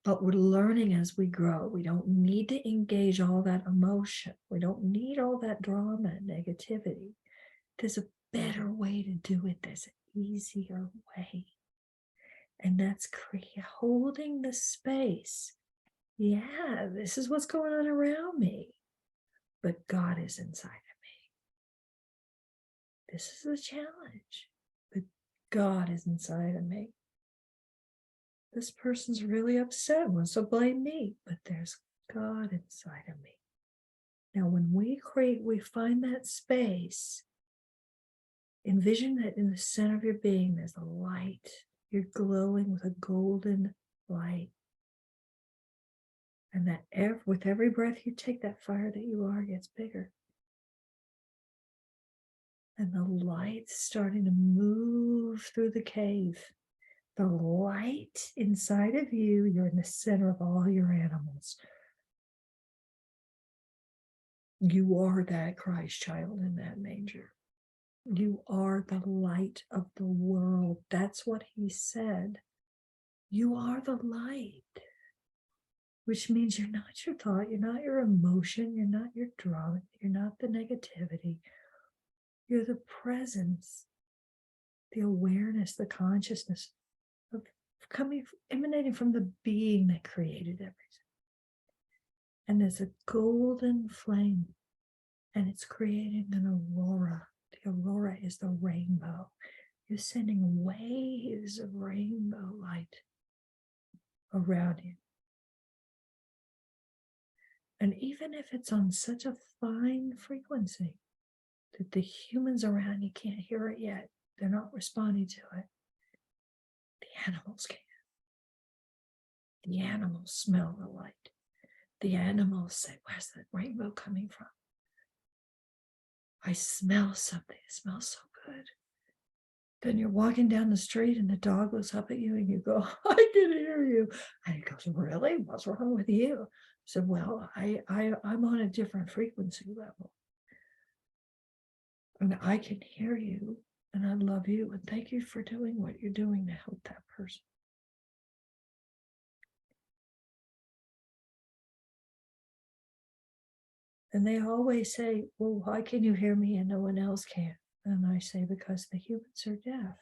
But we're learning as we grow. We don't need to engage all that emotion. We don't need all that drama and negativity. There's a better way to do it. There's an easier way. And that's holding the space. Yeah, this is what's going on around me. But God is inside of me. This is the challenge. But God is inside of me. this person's really upset and wants to blame me, but there's God inside of me. Now, when we find that space, envision that in the center of your being, there's a light. You're glowing with a golden light. And that with every breath you take, that fire that you are gets bigger. And the light's starting to move through the cave. The light inside of you, you're in the center of all your animals. You are that Christ child in that manger. You are the light of the world. That's what he said. You are the light, which means you're not your thought, you're not your emotion, you're not your drama, you're not the negativity. You're the presence, the awareness, the consciousness of emanating from the being that created everything. And there's a golden flame, and it's creating an aurora. The aurora is the rainbow. You're sending waves of rainbow light around you. And even if it's on such a fine frequency that the humans around you can't hear it yet, they're not responding to it, the animals can. The animals smell the light. The animals say, where's that rainbow coming from? I smell something. It smells so good. Then you're walking down the street and the dog looks up at you and you go, I can hear you. And he goes, really? What's wrong with you? I said, well, I'm on a different frequency level. And I can hear you and I love you. And thank you for doing what you're doing to help that person. And they always say, well, why can you hear me and no one else can? And I say, because the humans are deaf.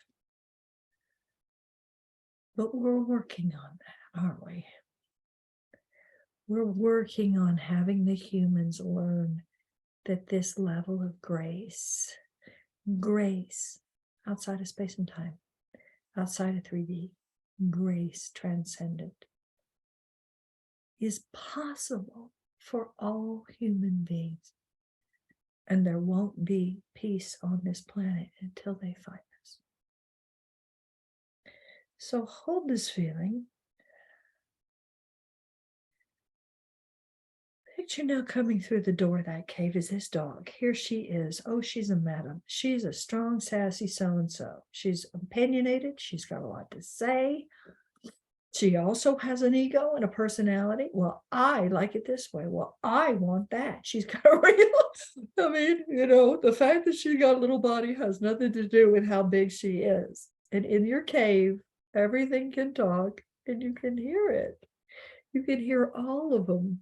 But we're working on that, aren't we? We're working on having the humans learn that this level of grace outside of space and time, outside of 3D, grace transcendent, is possible for all human beings. And there won't be peace on this planet until they find this. So hold this feeling. Picture now coming through the door of that cave is this dog. Here she is. Oh, she's a madam. She's a strong, sassy so-and-so. She's opinionated. She's got a lot to say. She also has an ego and a personality. Well, I like it this way. Well, I want that. She's got a real, I mean, the fact that she got a little body has nothing to do with how big she is. And in your cave, everything can talk and you can hear it. You can hear all of them.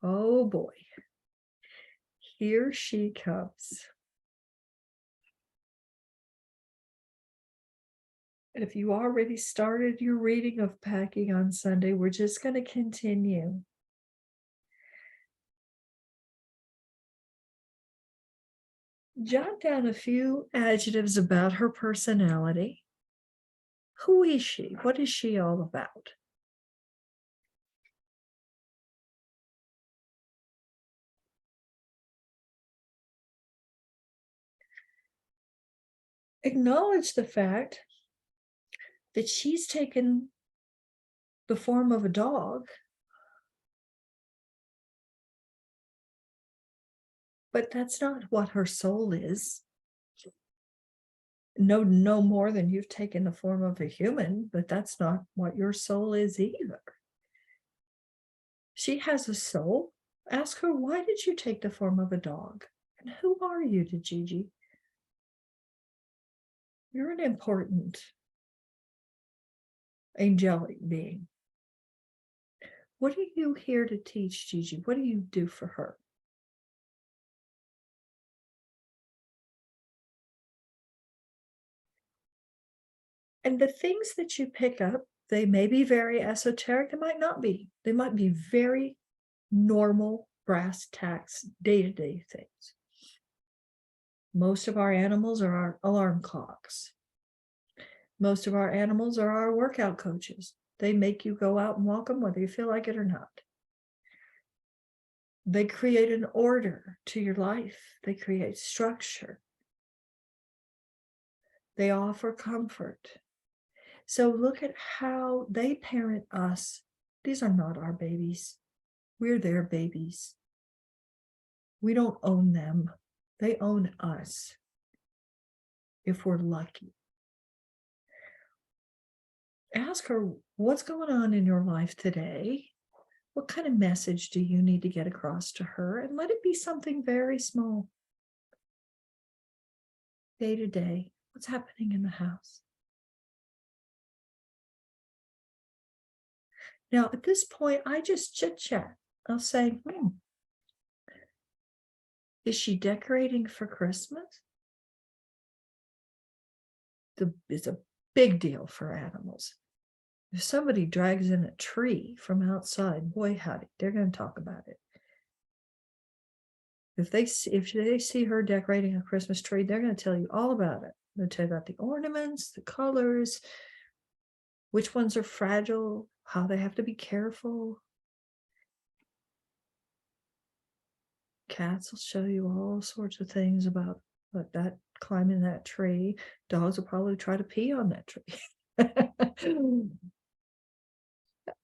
Oh boy, here she comes. If you already started your reading of packing on Sunday, we're just going to continue. Jot down a few adjectives about her personality. Who is she? What is she all about? Acknowledge the fact that she's taken the form of a dog, but that's not what her soul is. No more than you've taken the form of a human, but that's not what your soul is either. She has a soul. Ask her, why did you take the form of a dog? And who are you to Gigi? You're an important angelic being. What are you here to teach, Gigi? What do you do for her? And the things that you pick up They may be very esoteric, they might not be. They might be very normal brass tacks, day-to-day things. Most of our animals are our alarm clocks. Most of our animals are our workout coaches. They make you go out and walk them whether you feel like it or not. They create an order to your life. They create structure. They offer comfort. So look at how they parent us. These are not our babies. We're their babies. We don't own them. They own us, if we're lucky. Ask her, what's going on in your life today? What kind of message do you need to get across to her? And let it be something very small. Day to day, what's happening in the house? Now, at this point, I just chit chat. I'll say, is she decorating for Christmas? It's a big deal for animals. If somebody drags in a tree from outside, boy howdy, they're going to talk about it. If they see her decorating a Christmas tree, they're going to tell you all about it. They'll tell you about the ornaments, the colors, which ones are fragile, how they have to be careful. Cats will show you all sorts of things about that climbing that tree. Dogs will probably try to pee on that tree.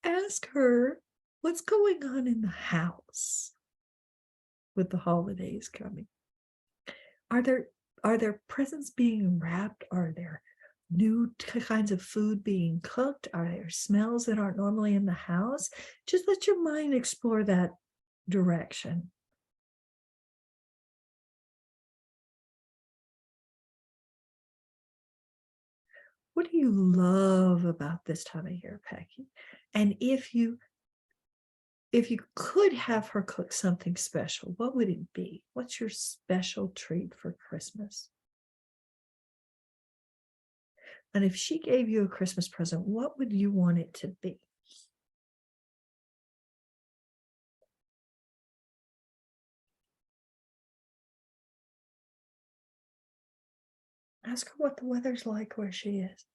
Ask her what's going on in the house with the holidays coming. Are there presents being wrapped? Are there new kinds of food being cooked? Are there smells that aren't normally in the house? Just let your mind explore that direction. What do you love about this time of year, Peggy? And if you could have her cook something special, what would it be? What's your special treat for Christmas? And if she gave you a Christmas present, what would you want it to be? Ask her what the weather's like where she is.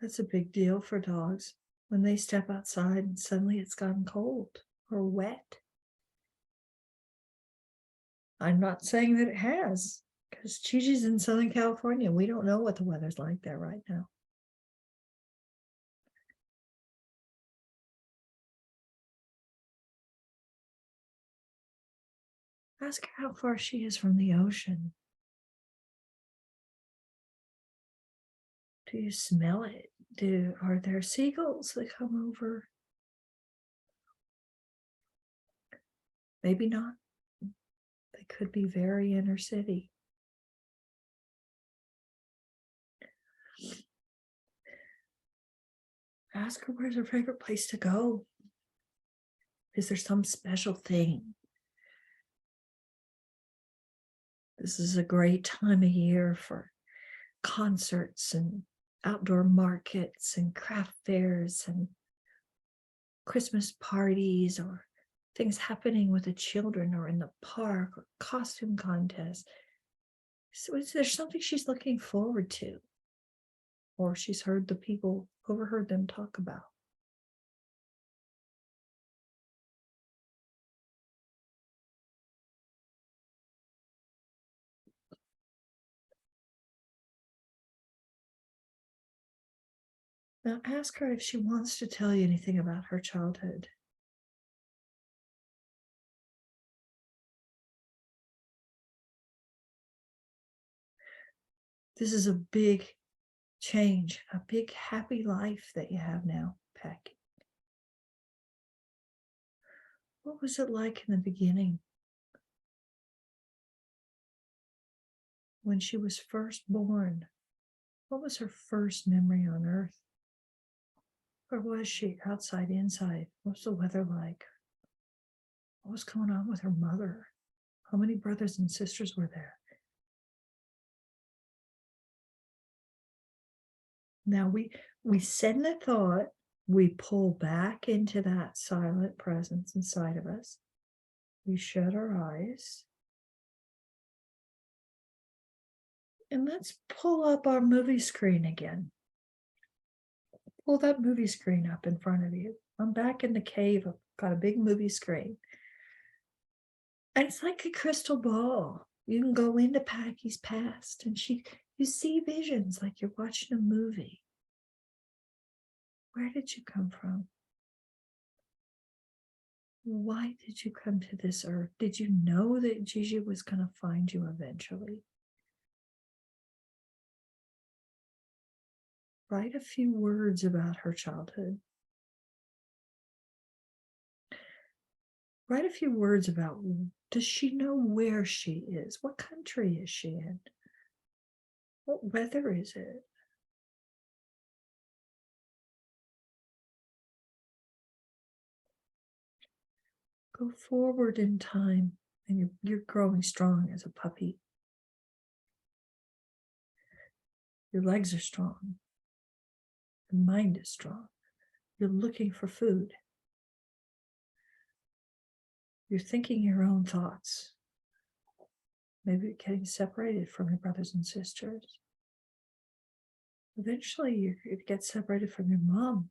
That's a big deal for dogs when they step outside and suddenly it's gotten cold or wet. I'm not saying that it has, because Gigi's in Southern California. We don't know what the weather's like there right now. Ask her how far she is from the ocean. Do you smell it? Are there seagulls that come over? Maybe not. They could be very inner city. Ask her where's her favorite place to go. Is there some special thing? This is a great time of year for concerts and outdoor markets and craft fairs and Christmas parties or things happening with the children or in the park or costume contests. So there's something she's looking forward to, or she's overheard them talk about. Now ask her if she wants to tell you anything about her childhood. This is a big change, a big happy life that you have now, Peggy. What was it like in the beginning? When she was first born, what was her first memory on Earth? Or was she outside, inside? What was the weather like? What was going on with her mother? How many brothers and sisters were there? Now we send the thought, we pull back into that silent presence inside of us. We shut our eyes. And let's pull up our movie screen again. Pull that movie screen up in front of you. I'm back in the cave. I've got a big movie screen. And it's like a crystal ball. You can go into Packy's past and you see visions like you're watching a movie. Where did you come from? Why did you come to this earth? Did you know that Gigi was going to find you eventually? Write a few words about her childhood. Write a few words about, does she know where she is? What country is she in? What weather is it? Go forward in time, and you're growing strong as a puppy. Your legs are strong. Your mind is strong. You're looking for food. You're thinking your own thoughts. Maybe you're getting separated from your brothers and sisters. Eventually, you get separated from your mom.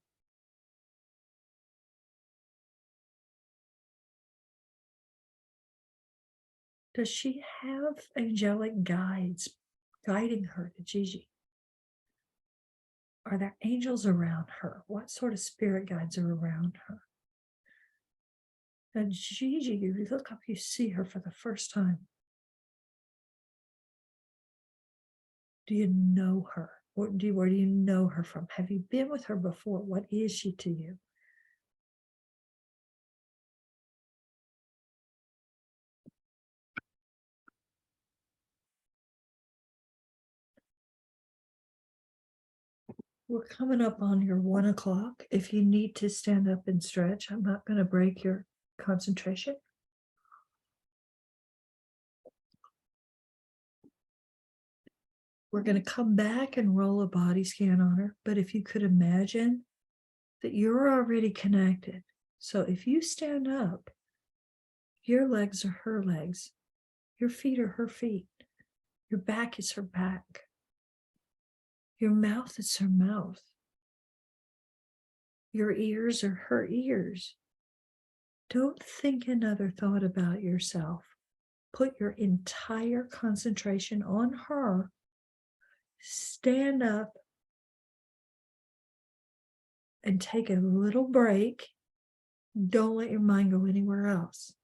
Does she have angelic guides guiding her to Gigi? Are there angels around her? What sort of spirit guides are around her? And Gigi, you look up, you see her for the first time. Do you know her? Where do you know her from? Have you been with her before? What is she to you? We're coming up on your 1 o'clock. If you need to stand up and stretch, I'm not going to break your concentration. We're going to come back and roll a body scan on her. But if you could imagine that you're already connected. So if you stand up, your legs are her legs. Your feet are her feet. Your back is her back. Your mouth is her mouth. Your ears are her ears. Don't think another thought about yourself. Put your entire concentration on her. Stand up and take a little break. Don't let your mind go anywhere else.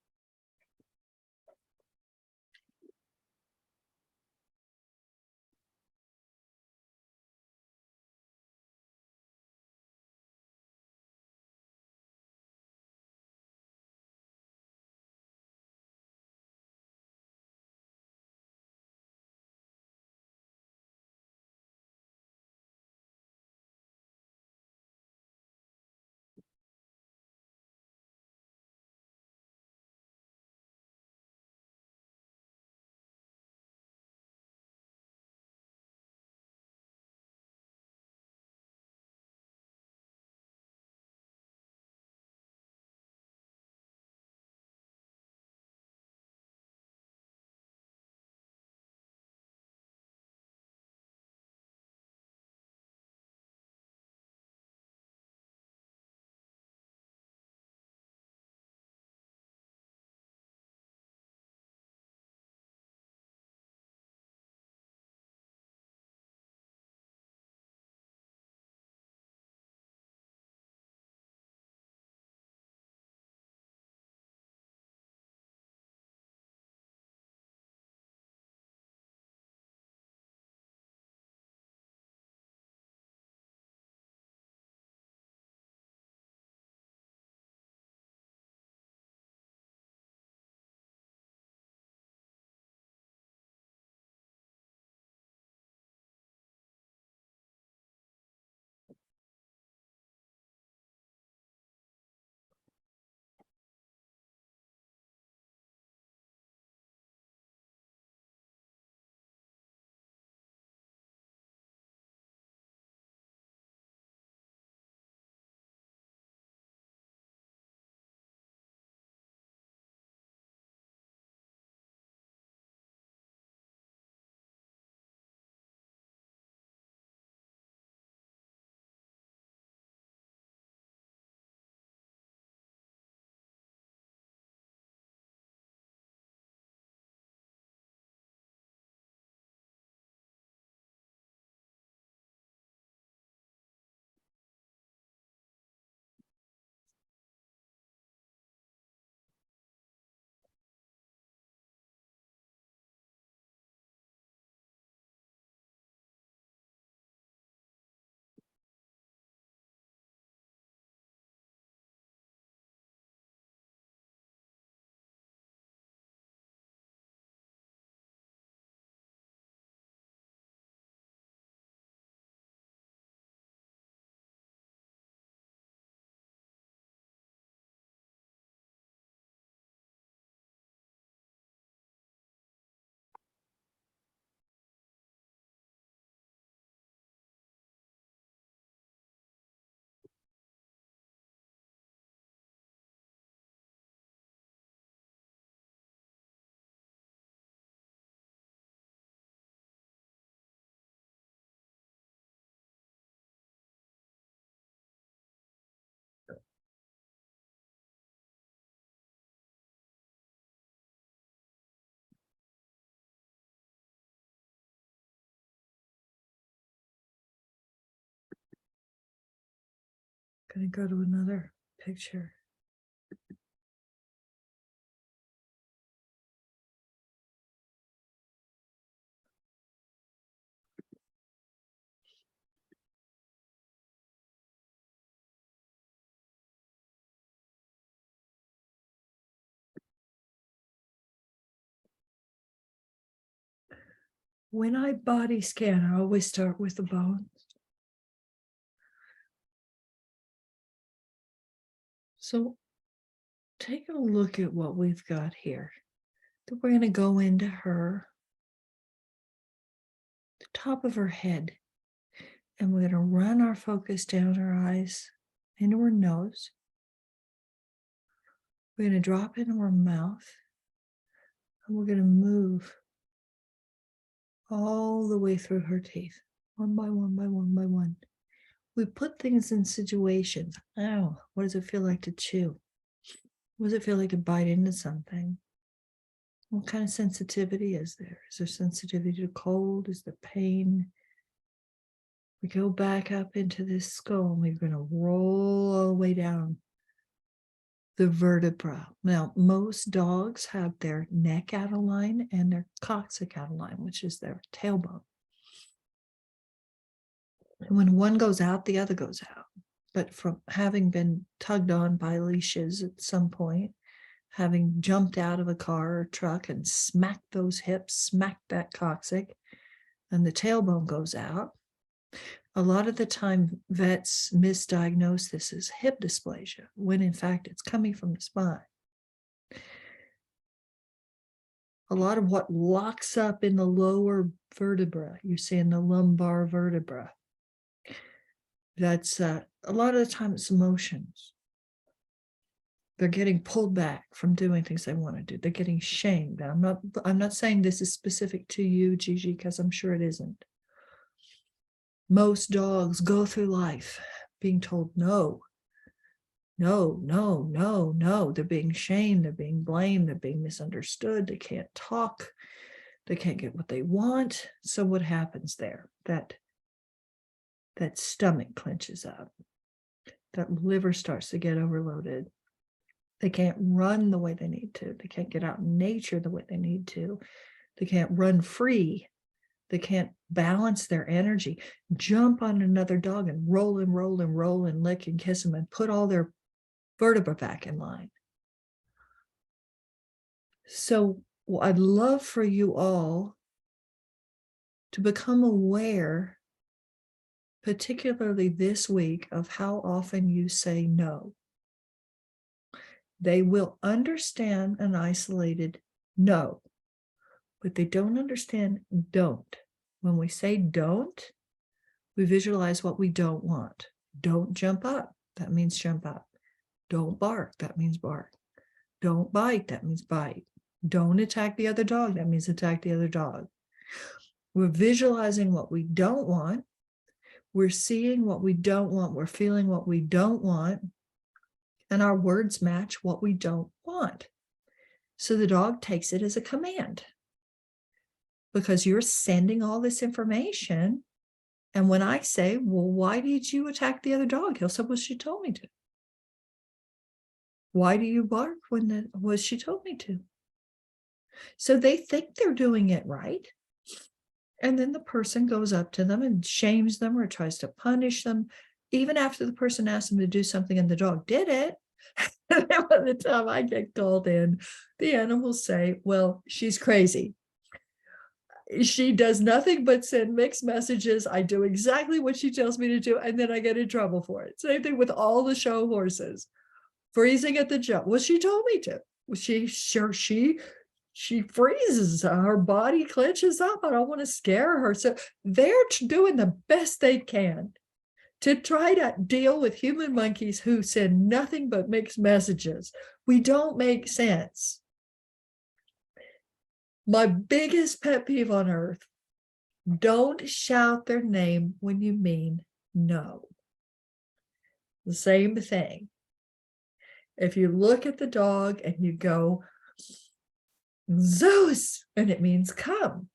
going to go to another picture. When I body scan, I always start with the bones. So take a look at what we've got here. Then we're going to go into the top of her head, and we're going to run our focus down her eyes, into her nose. We're going to drop into her mouth, and we're going to move all the way through her teeth, one by one by one by one. We put things in situations. Oh, what does it feel like to chew? What does it feel like to bite into something? What kind of sensitivity is there? Is there sensitivity to cold? Is there pain? We go back up into this skull, and we're going to roll all the way down the vertebra. Now, most dogs have their neck out of line and their coccyx out of line, which is their tailbone. And when one goes out, the other goes out. But from having been tugged on by leashes at some point, having jumped out of a car or truck and smacked those hips, smacked that coccyx, and the tailbone goes out, a lot of the time vets misdiagnose this as hip dysplasia, when in fact it's coming from the spine. A lot of what locks up in the lower vertebra, you see in the lumbar vertebra, that's a lot of the time it's emotions. They're getting pulled back from doing things they want to do. They're getting shamed. I'm not saying this is specific to you, Gigi, because I'm sure it isn't. Most dogs go through life being told no, no, no, no, no. They're being shamed. They're being blamed. They're being misunderstood. They can't talk. They can't get what they want. So what happens there? That stomach clenches up. That liver starts to get overloaded. They can't run the way they need to. They can't get out in nature the way they need to. They can't run free. They can't balance their energy, jump on another dog and roll and roll and roll and lick and kiss them and put all their vertebrae back in line. So I'd love for you all to become aware, particularly this week, of how often you say no. They will understand an isolated no, but they don't understand don't. When we say don't, we visualize what we don't want. Don't jump up. That means jump up. Don't bark. That means bark. Don't bite. That means bite. Don't attack the other dog. That means attack the other dog. We're visualizing what we don't want. We're seeing what we don't want. We're feeling what we don't want. And our words match what we don't want. So the dog takes it as a command, because you're sending all this information. And when I say, well, why did you attack the other dog? He'll say, well, she told me to. Why do you bark when she told me to? So they think they're doing it right. And then the person goes up to them and shames them or tries to punish them, even after the person asked them to do something and the dog did it. And then by the time I get called in, the animals say, well, she's crazy. She does nothing but send mixed messages. I do exactly what she tells me to do, and then I get in trouble for it. Same thing with all the show horses. Freezing at the jump. Well, she told me to. Well, she freezes. Her body clenches up. I don't want to scare her. So they're doing the best they can to try to deal with human monkeys who send nothing but mixed messages. We don't make sense. My biggest pet peeve on earth: don't shout their name when you mean no. The same thing. If you look at the dog and you go, Zeus, and it means come.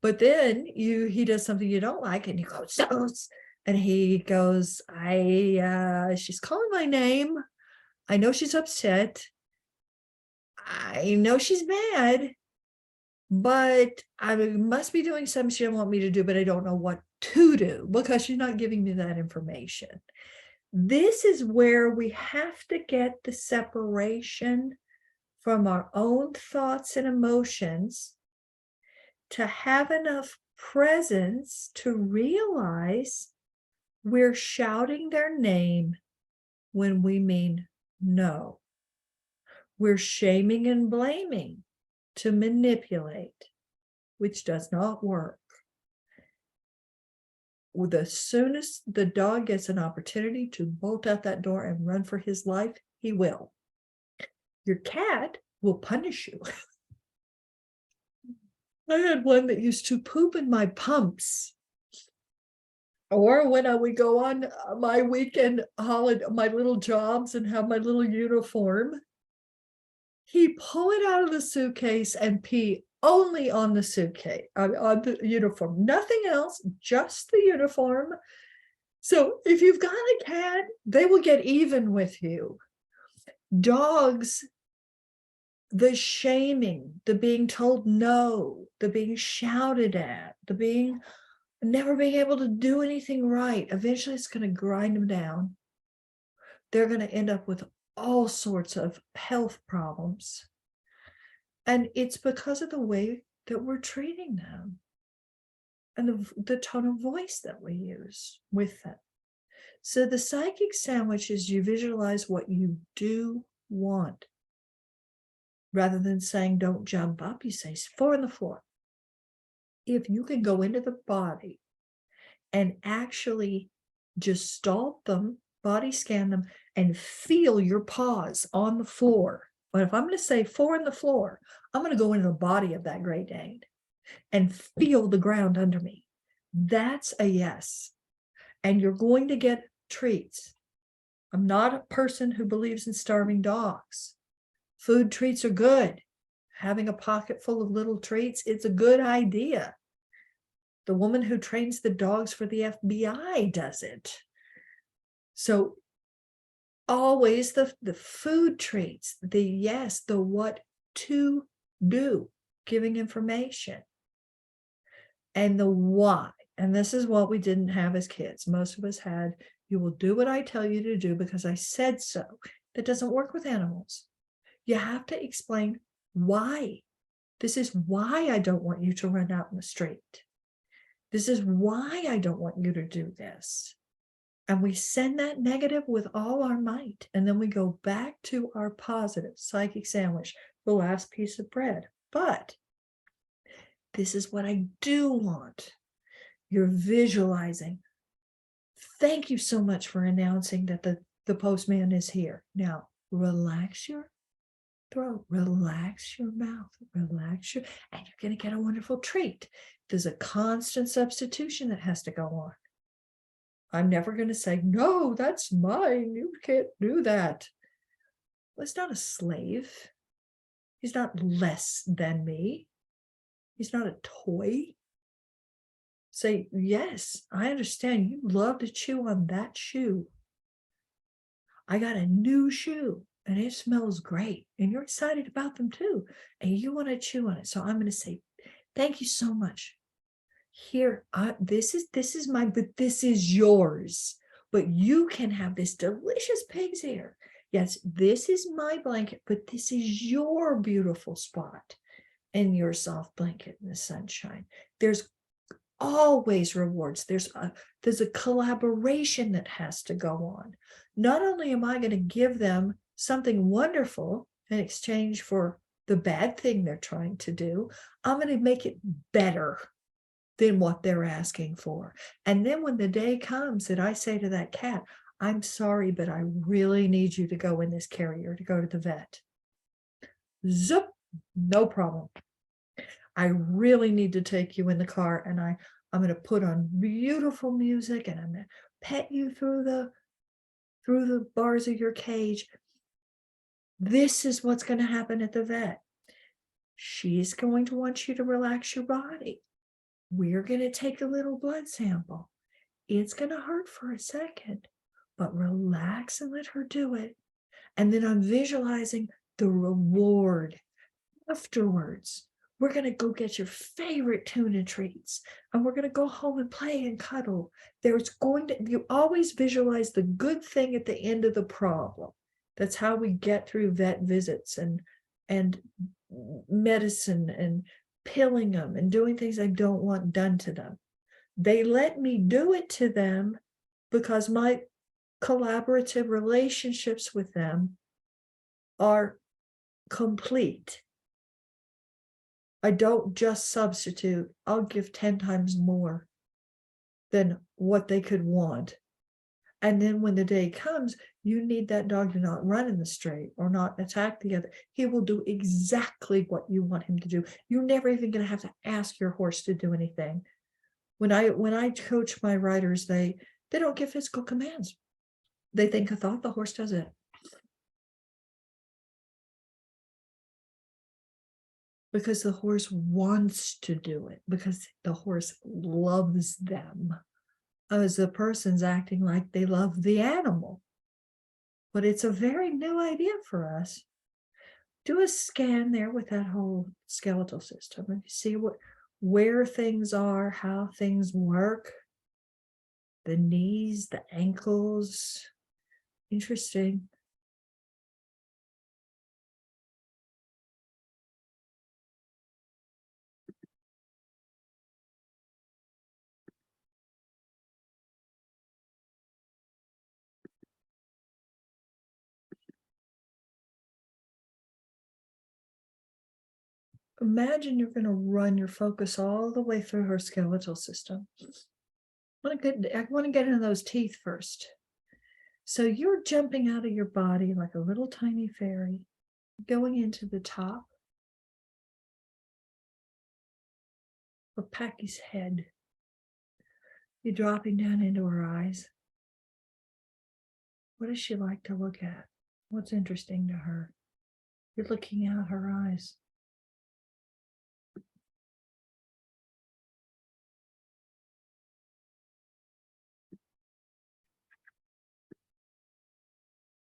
But then he does something you don't like and you go, Zeus, And he goes, she's calling my name. I know she's upset. I know she's mad, but I must be doing something she didn't want me to do, but I don't know what to do because she's not giving me that information. This is where we have to get the separation from our own thoughts and emotions to have enough presence to realize we're shouting their name when we mean no. We're shaming and blaming to manipulate, which does not work. The soonest the dog gets an opportunity to bolt out that door and run for his life, he will. Your cat will punish you. I had one that used to poop in my pumps. Or when I would go on my weekend holiday, my little jobs and have my little uniform, he'd pull it out of the suitcase and pee only on the suitcase, on the uniform, nothing else, just the uniform. So if you've got a cat, they will get even with you. Dogs, the shaming, the being told no, the being shouted at, the being never being able to do anything right, eventually it's going to grind them down. They're going to end up with all sorts of health problems. And it's because of the way that we're treating them and the tone of voice that we use with them. So the psychic sandwich is you visualize what you do want. Rather than saying, don't jump up, you say 4 on the floor. If you can go into the body and actually just stalk them, body scan them, and feel your paws on the floor. But if I'm going to say 4 on the floor, I'm going to go into the body of that Great Dane and feel the ground under me. That's a yes. And you're going to get treats. I'm not a person who believes in starving dogs. Food treats are good. Having a pocket full of little treats, it's a good idea. The woman who trains the dogs for the FBI does it. So always the food treats, the what to do, giving information, and the why. And this is what we didn't have as kids. Most of us had, you will do what I tell you to do because I said so. That doesn't work with animals. You have to explain why. This is why I don't want you to run out in the street. This is why I don't want you to do this. And we send that negative with all our might. And then we go back to our positive psychic sandwich, the last piece of bread. But this is what I do want. You're visualizing. Thank you so much for announcing that the postman is here. Now, relax your throat, relax your mouth, relax your, and you're going to get a wonderful treat. There's a constant substitution that has to go on. I'm never going to say, no, that's mine. You can't do that. Well, he's not a slave. He's not less than me. He's not a toy. Say, yes, I understand you love to chew on that shoe. I got a new shoe and it smells great. And you're excited about them too. And you want to chew on it. So I'm going to say, thank you so much. Here, this is mine, but this is yours. But you can have this delicious pig's ear. Yes, this is my blanket, but this is your beautiful spot and your soft blanket in the sunshine. There's always rewards. There's a collaboration that has to go on. Not only am I going to give them something wonderful in exchange for the bad thing they're trying to do, I'm going to make it better than what they're asking for. And then when the day comes that I say to that cat, I'm sorry, but I really need you to go in this carrier to go to the vet. Zip, no problem. I really need to take you in the car, and I'm going to put on beautiful music, and I'm going to pet you through the bars of your cage. This is what's going to happen at the vet. She's going to want you to relax your body. We're going to take a little blood sample. It's going to hurt for a second, but relax and let her do it. And then I'm visualizing the reward afterwards. We're going to go get your favorite tuna treats and we're going to go home and play and cuddle. You always visualize the good thing at the end of the problem. That's how we get through vet visits and medicine and pilling them and doing things I don't want done to them. They let me do it to them because my collaborative relationships with them are complete. I don't just substitute. I'll give 10 times more than what they could want. And then when the day comes, you need that dog to not run in the street or not attack the other. He will do exactly what you want him to do. You're never even going to have to ask your horse to do anything. When I coach my riders, they don't give physical commands. They think the horse does it. Because the horse wants to do it, because the horse loves them. As the person's acting like they love the animal. But it's a very new idea for us. Do a scan there with that whole skeletal system and see where things are, how things work. The knees, the ankles. Interesting. Imagine you're going to run your focus all the way through her skeletal system. I want to get into those teeth first. So you're jumping out of your body like a little tiny fairy, going into the top of Packy's head. You're dropping down into her eyes. What does she like to look at? What's interesting to her? You're looking out her eyes.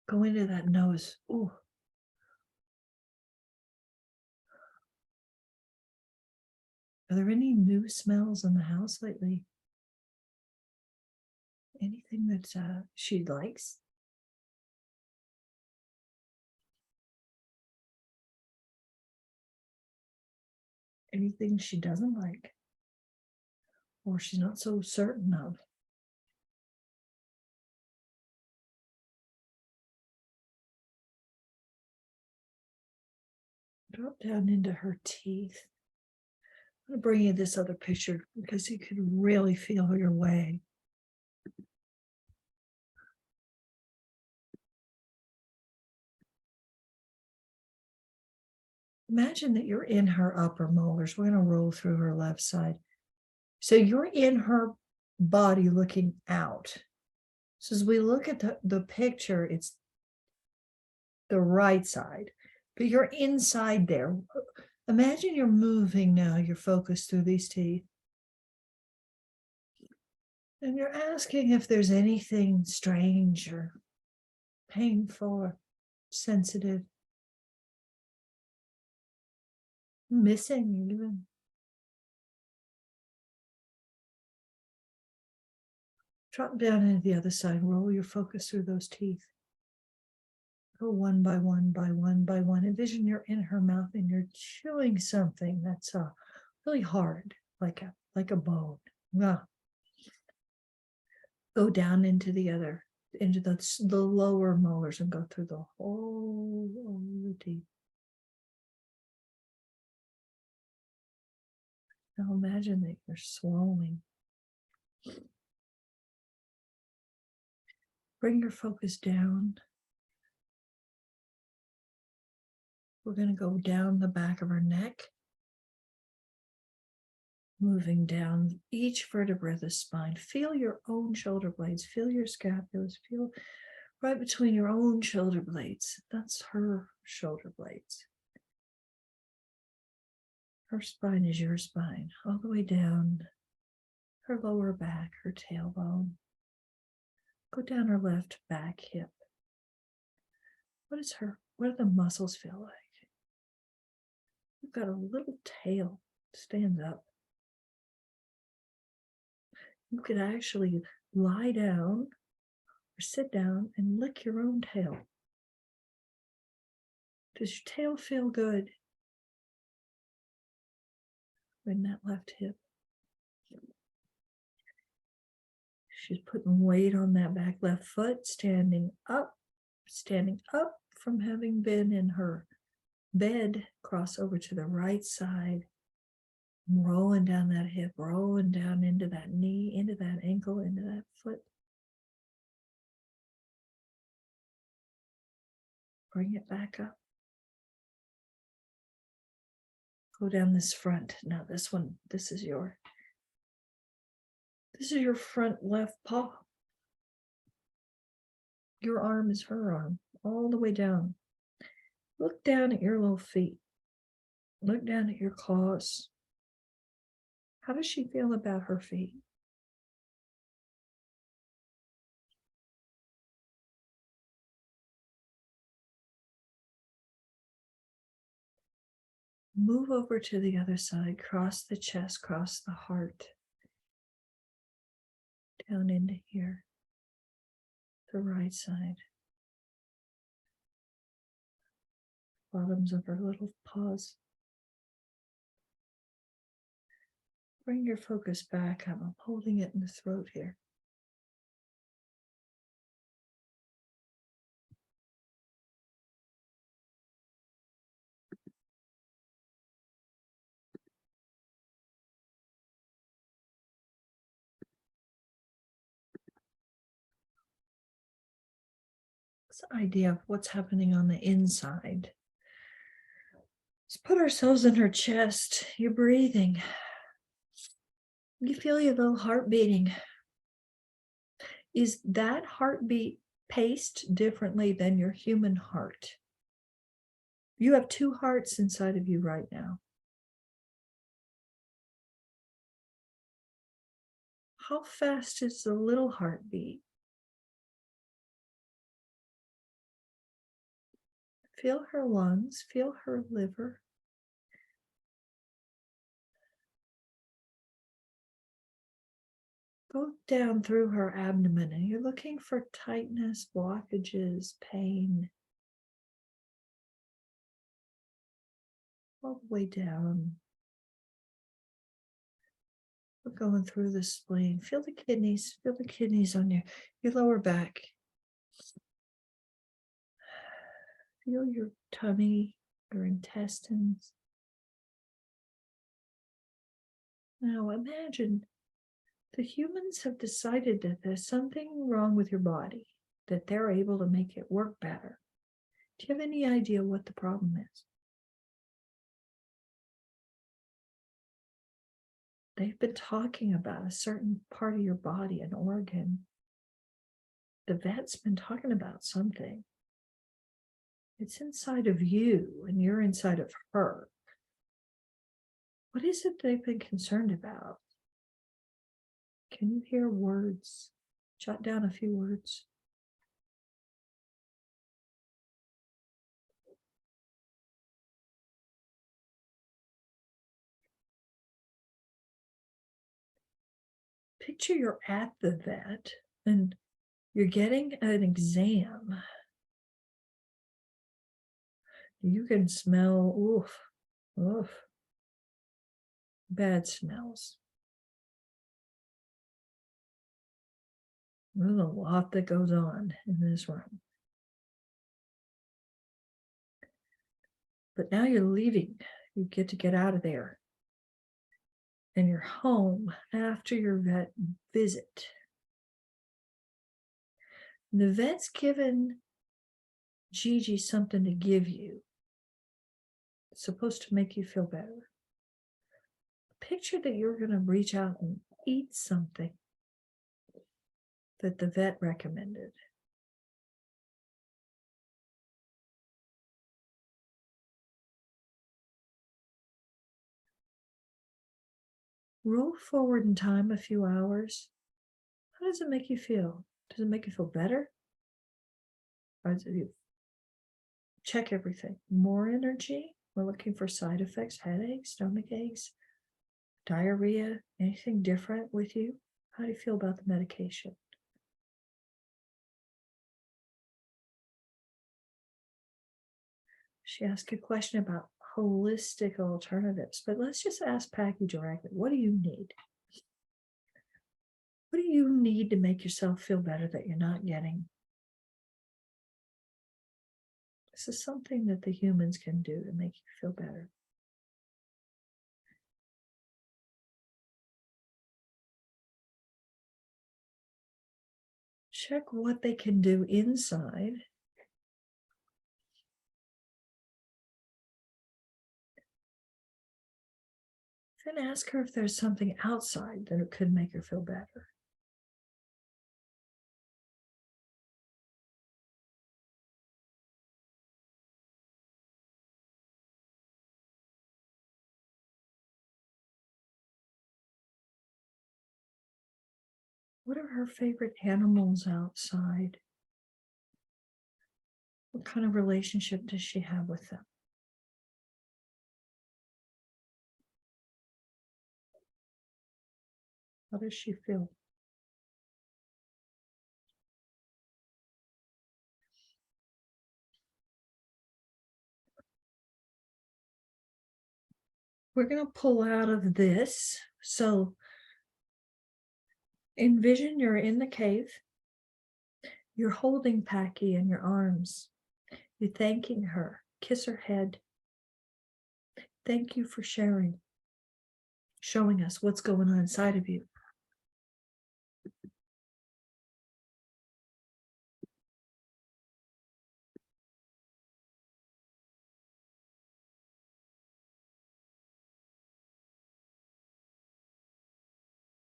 Go into that nose. Ooh. Are there any new smells in the house lately? Anything that she likes? Anything she doesn't like? Or she's not so certain of? Drop down into her teeth. I'm going to bring you this other picture because you can really feel your way. Imagine that you're in her upper molars. We're going to roll through her left side. So you're in her body looking out. So as we look at the picture, it's the right side, but you're inside there. Imagine you're moving now, you're focused through these teeth. And you're asking if there's anything strange or painful or sensitive, missing even. Drop down into the other side, roll your focus through those teeth. Go one by one by one by one. Envision you're in her mouth and you're chewing something that's really hard, like a bone. Yeah. Go down into the lower molars and go through the whole of the teeth. Now imagine that you're swallowing. Bring your focus down. We're going to go down the back of her neck, moving down each vertebra of the spine. Feel your own shoulder blades. Feel your scapulas. Feel right between your own shoulder blades. That's her shoulder blades. Her spine is your spine, all the way down her lower back, her tailbone. Go down her left back hip. What do the muscles feel like? You've got a little tail, stands up. You could actually lie down or sit down and lick your own tail. Does your tail feel good? In that left hip. She's putting weight on that back left foot, standing up from having been in her bed, cross over to the right side, rolling down that hip, rolling down into that knee, into that ankle, into that foot. Bring it back up. Go down this front. Now this one, this is your front left paw. Your arm is her arm, all the way down. Look down at your little feet. Look down at your claws. How does she feel about her feet? Move over to the other side, cross the chest, cross the heart. Down into here, the right side. Bottoms of her little paws. Bring your focus back. I'm holding it in the throat here. This idea of what's happening on the inside. Let's put ourselves in her chest. You're breathing. You feel your little heart beating. Is that heartbeat paced differently than your human heart? You have two hearts inside of you right now. How fast is the little heartbeat? Feel her lungs, feel her liver. Go down through her abdomen and you're looking for tightness, blockages, pain. All the way down. We're going through the spleen. Feel the kidneys on your lower back. Feel your tummy, your intestines. Now imagine the humans have decided that there's something wrong with your body, that they're able to make it work better. Do you have any idea what the problem is? They've been talking about a certain part of your body, an organ. The vet's been talking about something. It's inside of you and you're inside of her. What is it they've been concerned about? Can you hear words? Jot down a few words. Picture you're at the vet and you're getting an exam. You can smell, bad smells. There's a lot that goes on in this room. But now you're leaving. You get to get out of there. And you're home after your vet visit. And the vet's given Gigi something to give you. It's supposed to make you feel better. Picture that you're going to reach out and eat something that the vet recommended. Roll forward in time a few hours. How does it make you feel? Does it make you feel better? Or do you check everything? More energy? We're looking for side effects, headaches, stomach aches, diarrhea, anything different with you? How do you feel about the medication? She asked a question about holistic alternatives, but let's just ask Packy directly. What do you need? What do you need to make yourself feel better that you're not getting? This is something that the humans can do to make you feel better. Check what they can do inside. Then ask her if there's something outside that could make her feel better. What are her favorite animals outside? What kind of relationship does she have with them? How does she feel? We're going to pull out of this. So envision you're in the cave. You're holding Packy in your arms. You're thanking her. Kiss her head. Thank you for sharing, showing us what's going on inside of you.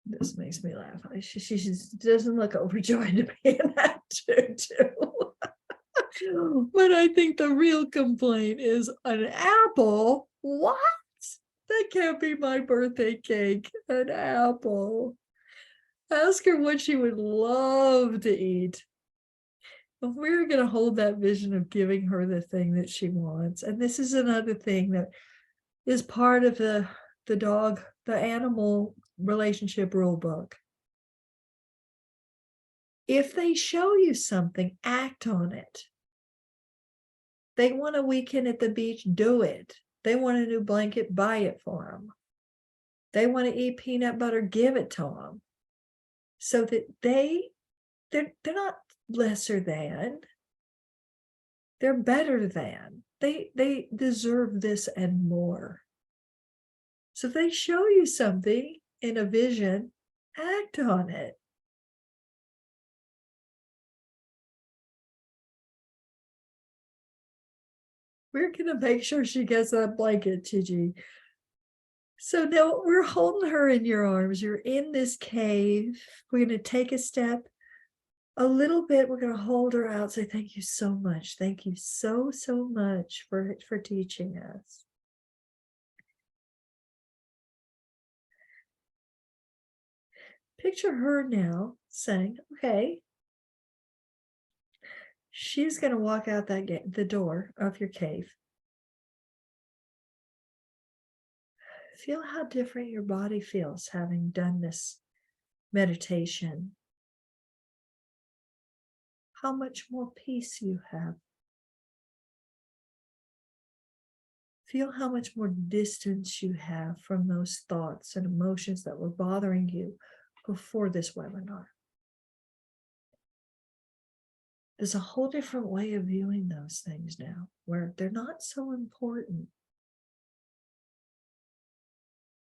This makes me laugh. She just doesn't look overjoyed to be in that too. But I think the real complaint is an apple. What? That can't be my birthday cake. An apple. Ask her what she would love to eat. If we're going to hold that vision of giving her the thing that she wants. And this is another thing that is part of the animal relationship rule book. If they show you something, act on it. They want a weekend at the beach, do it. They want a new blanket, buy it for them. They want to eat peanut butter, give it to them. So that they're not lesser than. They're better than. They deserve this and more. So if they show you something in a vision, act on it. We're going to make sure she gets that blanket, Gigi. So now we're holding her in your arms. You're in this cave. We're going to take a step a little bit. We're going to hold her out. Say, thank you so much. Thank you so much for teaching us. Picture her now saying, okay, she's going to walk out the door of your cave. Feel how different your body feels having done this meditation. How much more peace you have. Feel how much more distance you have from those thoughts and emotions that were bothering you before this webinar. There's a whole different way of viewing those things now, where they're not so important.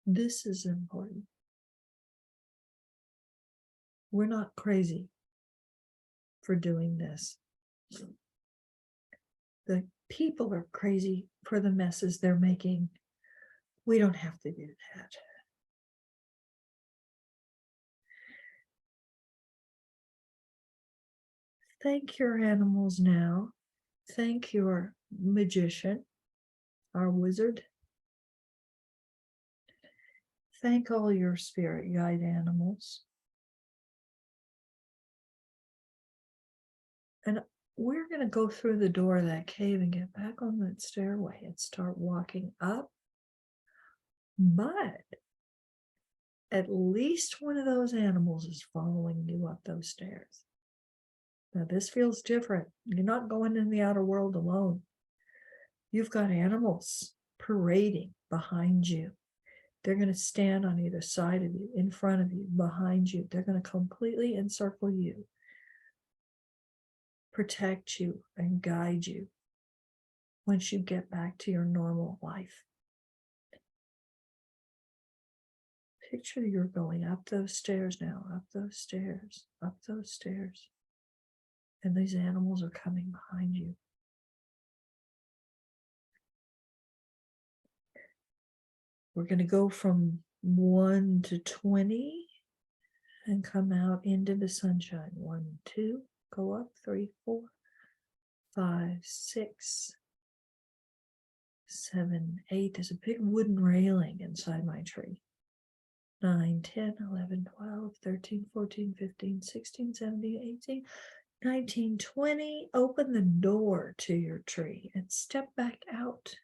This is important. We're not crazy for doing this. The people are crazy for the messes they're making. We don't have to do that. Thank your animals now. Thank your magician, our wizard. Thank all your spirit guide animals. And we're going to go through the door of that cave and get back on that stairway and start walking up. But at least one of those animals is following you up those stairs. Now, this feels different. You're not going in the outer world alone. You've got animals parading behind you. They're going to stand on either side of you, in front of you, behind you. They're going to completely encircle you, protect you, and guide you once you get back to your normal life. Picture you're going up those stairs now, up those stairs, up those stairs. And these animals are coming behind you. We're going to go from 1 to 20 and come out into the sunshine. 1, 2, go up, 3, 4, 5, 6, 7, 8. There's a big wooden railing inside my tree. 9, 10, 11, 12, 13, 14, 15, 16, 17, 18, 19, 20. Open the door to your tree and step back out.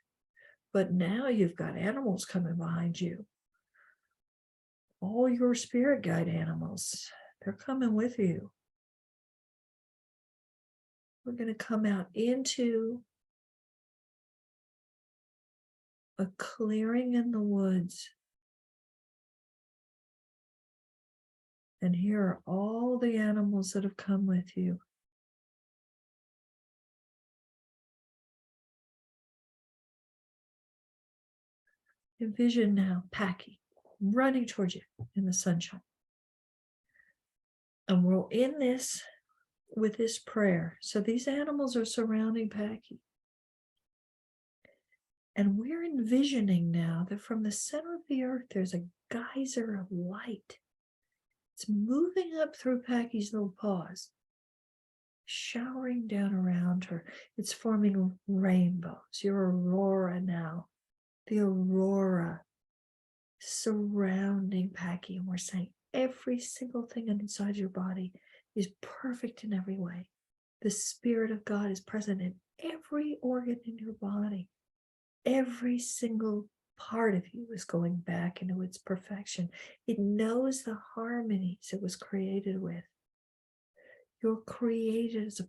But now you've got animals coming behind you. All your spirit guide animals, they're coming with you. We're going to come out into a clearing in the woods. And here are all the animals that have come with you. Envision now Packy running towards you in the sunshine. And we'll end this with this prayer. So these animals are surrounding Packy. And we're envisioning now that from the center of the earth, there's a geyser of light. It's moving up through Packy's little paws, showering down around her. It's forming rainbows. Your aurora now, the aurora surrounding Packy. And we're saying every single thing inside your body is perfect in every way. The Spirit of God is present in every organ in your body. Every single part of you is going back into its perfection. It knows the harmonies it was created with. You're created as a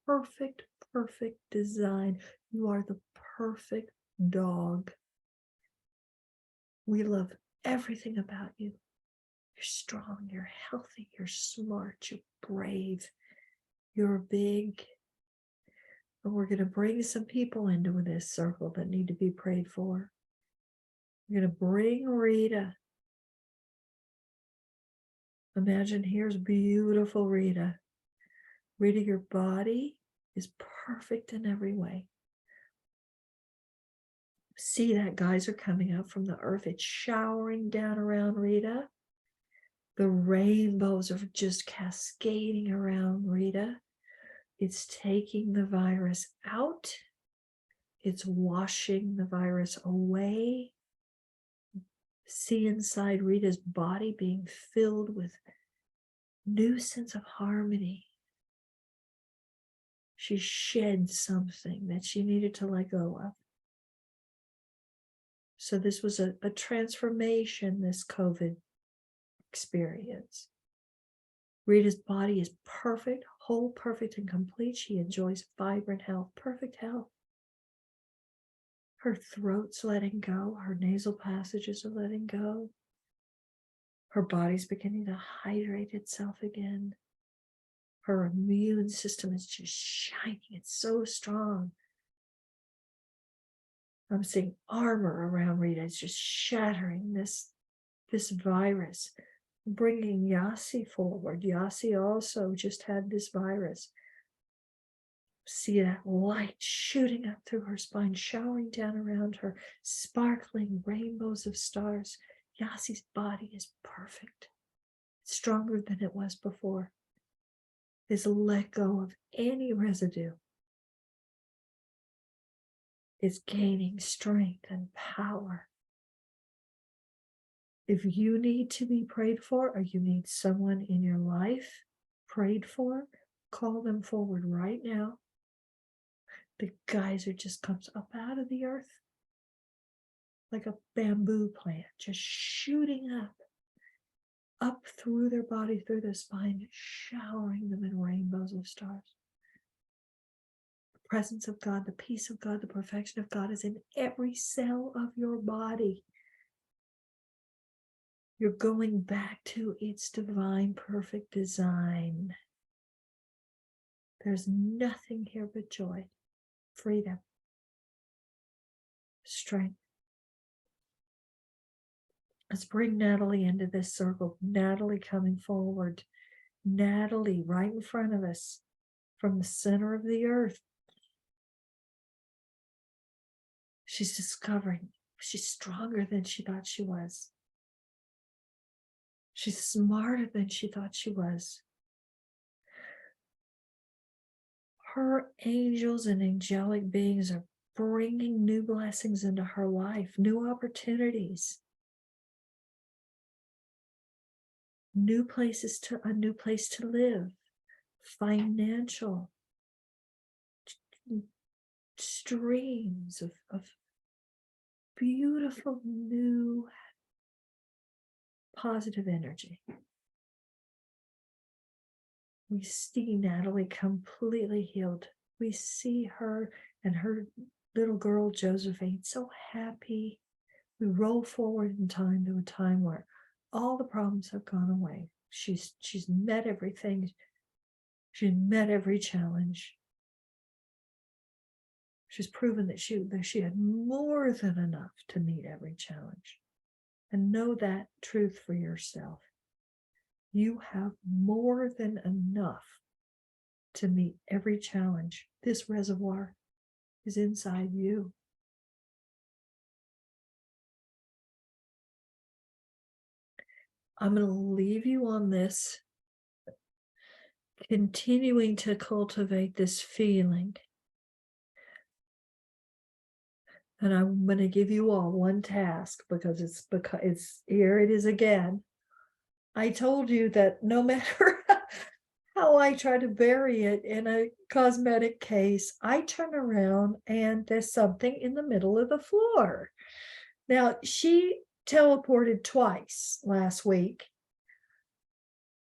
perfect, perfect design. You are the perfect dog. We love everything about you. You're strong, you're healthy, you're smart, you're brave, you're big. And we're going to bring some people into this circle that need to be prayed for. We're going to bring Rita. Imagine here's beautiful Rita. Rita, your body is perfect in every way. See that geyser coming up from the earth. It's showering down around Rita. The rainbows are just cascading around Rita. It's taking the virus out. It's washing the virus away. See inside Rita's body being filled with new sense of harmony. She shed something that she needed to let go of. So this was a transformation, this COVID experience. Rita's body is perfect, whole, perfect, and complete. She enjoys vibrant health, perfect health. Her throat's letting go. Her nasal passages are letting go. Her body's beginning to hydrate itself again. Her immune system is just shining. It's so strong. I'm seeing armor around Rita. It's just shattering this virus, bringing Yasi forward. Yasi also just had this virus. See that light shooting up through her spine, showering down around her, sparkling rainbows of stars. Yasi's body is perfect. It's stronger than it was before. It's let go of any residue. It's gaining strength and power. If you need to be prayed for, or you need someone in your life prayed for, call them forward right now. The geyser just comes up out of the earth like a bamboo plant, just shooting up through their body, through their spine, showering them in rainbows of stars. The presence of God, the peace of God, the perfection of God is in every cell of your body. You're going back to its divine, perfect design. There's nothing here but joy, freedom, strength. Let's bring Natalie into this circle. Natalie coming forward. Natalie right in front of us from the center of the earth. She's discovering she's stronger than she thought she was. She's smarter than she thought she was. Her angels and angelic beings are bringing new blessings into her life, new opportunities, a new place to live, financial streams of beautiful new positive energy. We see Natalie completely healed. We see her and her little girl Josephine so happy. We roll forward in time to a time where all the problems have gone away. She's met everything. She's met every challenge. She's proven that she had more than enough to meet every challenge. And know that truth for yourself. You have more than enough to meet every challenge. This reservoir is inside you. I'm going to leave you on this, continuing to cultivate this feeling. And I'm going to give you all one task because it's here it is again. I told you that no matter how I try to bury it in a cosmetic case, I turn around and there's something in the middle of the floor. Now, she teleported twice last week,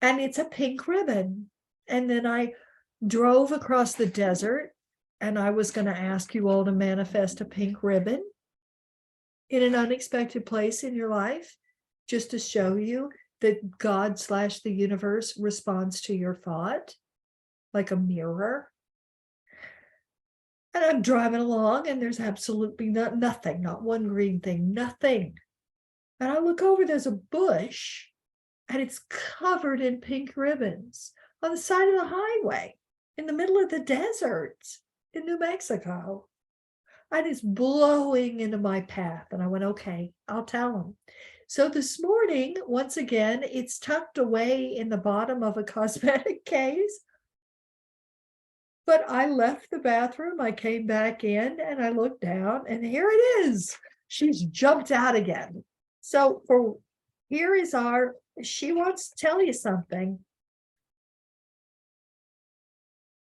and it's a pink ribbon. And then I drove across the desert, and I was going to ask you all to manifest a pink ribbon in an unexpected place in your life, just to show you that God/the universe responds to your thought like a mirror. And I'm driving along, and there's absolutely nothing, not one green thing, nothing. And I look over, there's a bush, and it's covered in pink ribbons on the side of the highway in the middle of the desert in New Mexico. And it's blowing into my path. And I went, okay, I'll tell them. So this morning, once again, it's tucked away in the bottom of a cosmetic case. But I left the bathroom, I came back in, and I looked down, and here it is. She's jumped out again. So here is she wants to tell you something.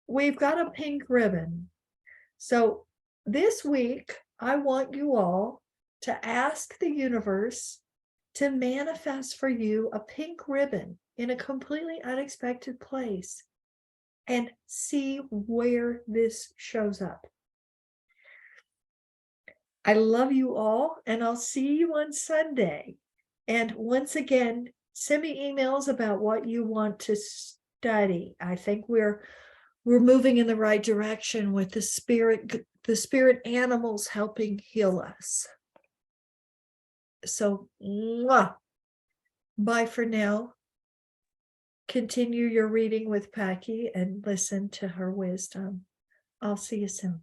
We've got a pink ribbon. So this week, I want you all to ask the universe to manifest for you a pink ribbon in a completely unexpected place and see where this shows up. I love you all, and I'll see you on Sunday. And once again, send me emails about what you want to study. I think we're moving in the right direction with the spirit animals helping heal us. So, bye for now. Continue your reading with Packy and listen to her wisdom. I'll see you soon.